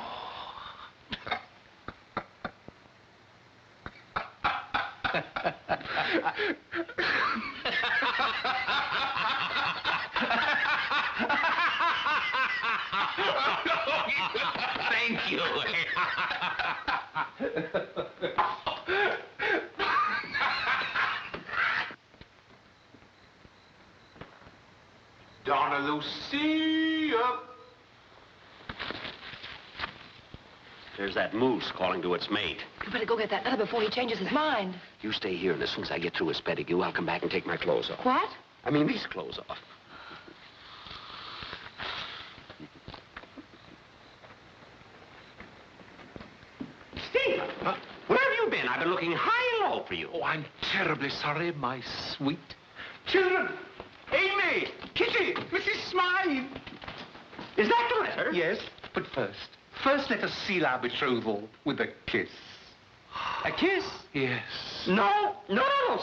Thank you. Donna Lucia. There's that moose calling to its mate. You better go get that letter before he changes his mind. You stay here, and as soon as I get through with Pettigrew, I'll come back and take my clothes off. What? I mean, these clothes off. Steve, where have you been? I've been looking high and low for you. Oh, I'm terribly sorry, my sweet children. Amy, Kitty, Mrs. Smythe. Is that the letter? Yes, but first let us seal our betrothal with a kiss. A kiss? Yes. No,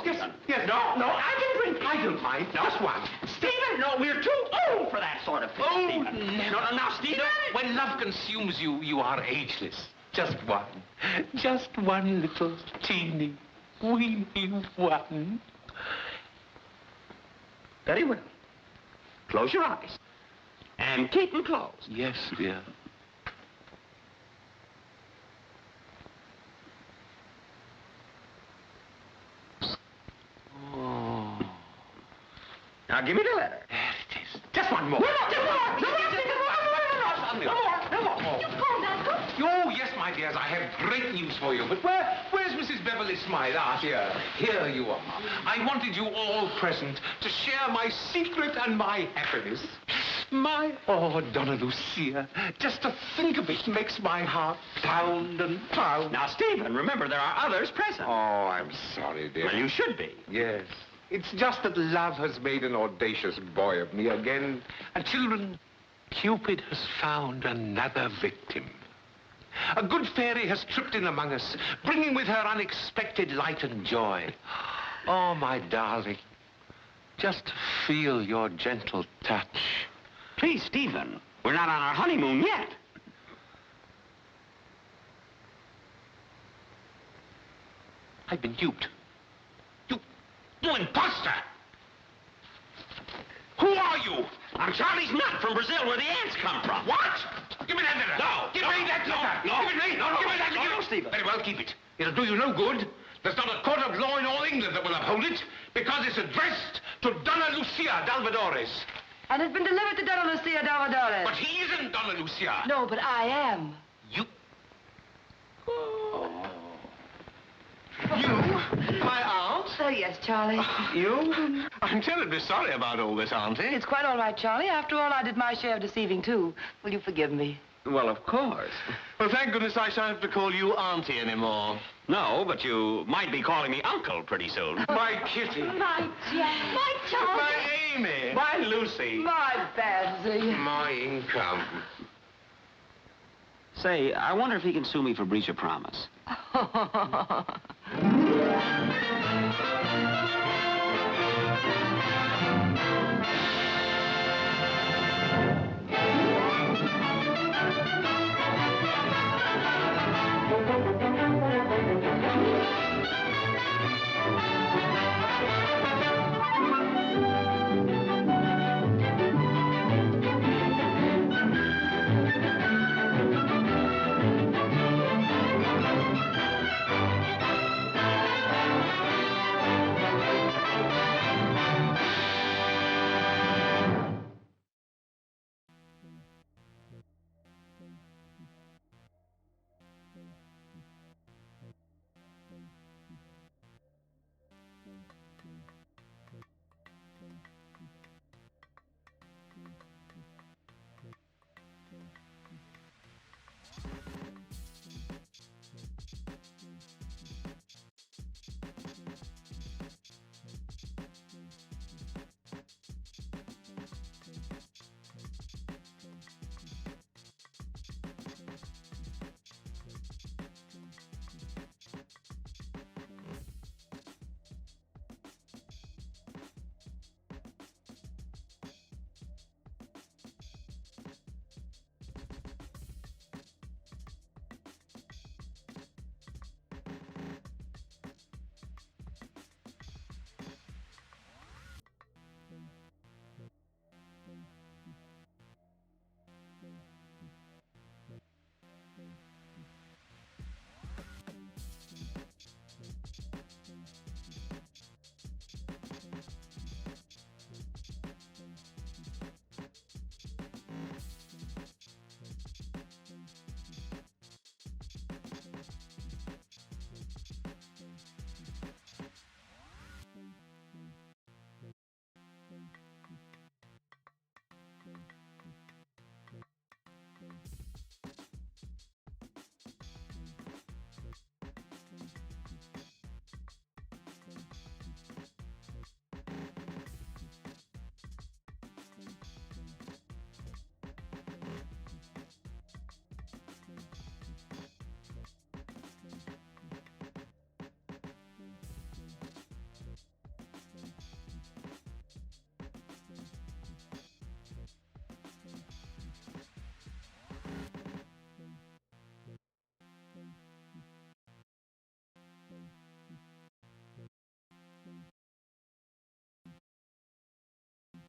Stephen. Yes. No, I can drink. I don't mind. No. Just one. Stephen, no, we're too old for that sort of thing, Stephen. Never. No, now, Stephen. When love consumes you, you are ageless. Just one. Just one little teeny, weeny one. Very well. Close your eyes. And keep them closed. Yes, dear. Oh. Now, give me the letter. There it is. Just one more. No more. Oh, yes, my dears, I have great news for you. But where's Mrs. Beverly Smythe? Ah, here you are. I wanted you all present to share my secret and my happiness. Oh, Donna Lucia, just to think of it makes my heart pound and pound. Now, Stephen, remember there are others present. Oh, I'm sorry, dear. Well, you should be. Yes. It's just that love has made an audacious boy of me again. And children, Cupid has found another victim. A good fairy has tripped in among us, bringing with her unexpected light and joy. Oh, my darling, just feel your gentle touch. Please, Stephen, we're not on our honeymoon yet. I've been duped. You imposter! Who are you? I'm Charley's nut from Brazil, where the ants come from. What? Give me that letter. No. Give me that letter. No. Give it me. No, Give me that letter. No, Stephen. Very well, keep it. It'll do you no good. There's not a court of law in all England that will uphold it, because it's addressed to Donna Lucia Dalvadores. And it's been delivered to Donna Lucia Dalvadores. But he isn't Donna Lucia. No, but I am. You? You? My aunt? Oh, yes, Charlie. You? I'm terribly sorry about all this, Auntie. It's quite all right, Charlie. After all, I did my share of deceiving, too. Will you forgive me? Well, of course. Well, thank goodness I shan't have to call you Auntie anymore. No, but you might be calling me Uncle pretty soon. My Kitty. My Jack. My Charlie. My Amy. My Lucy. My Patsy. My income. Say, I wonder if he can sue me for breach of promise.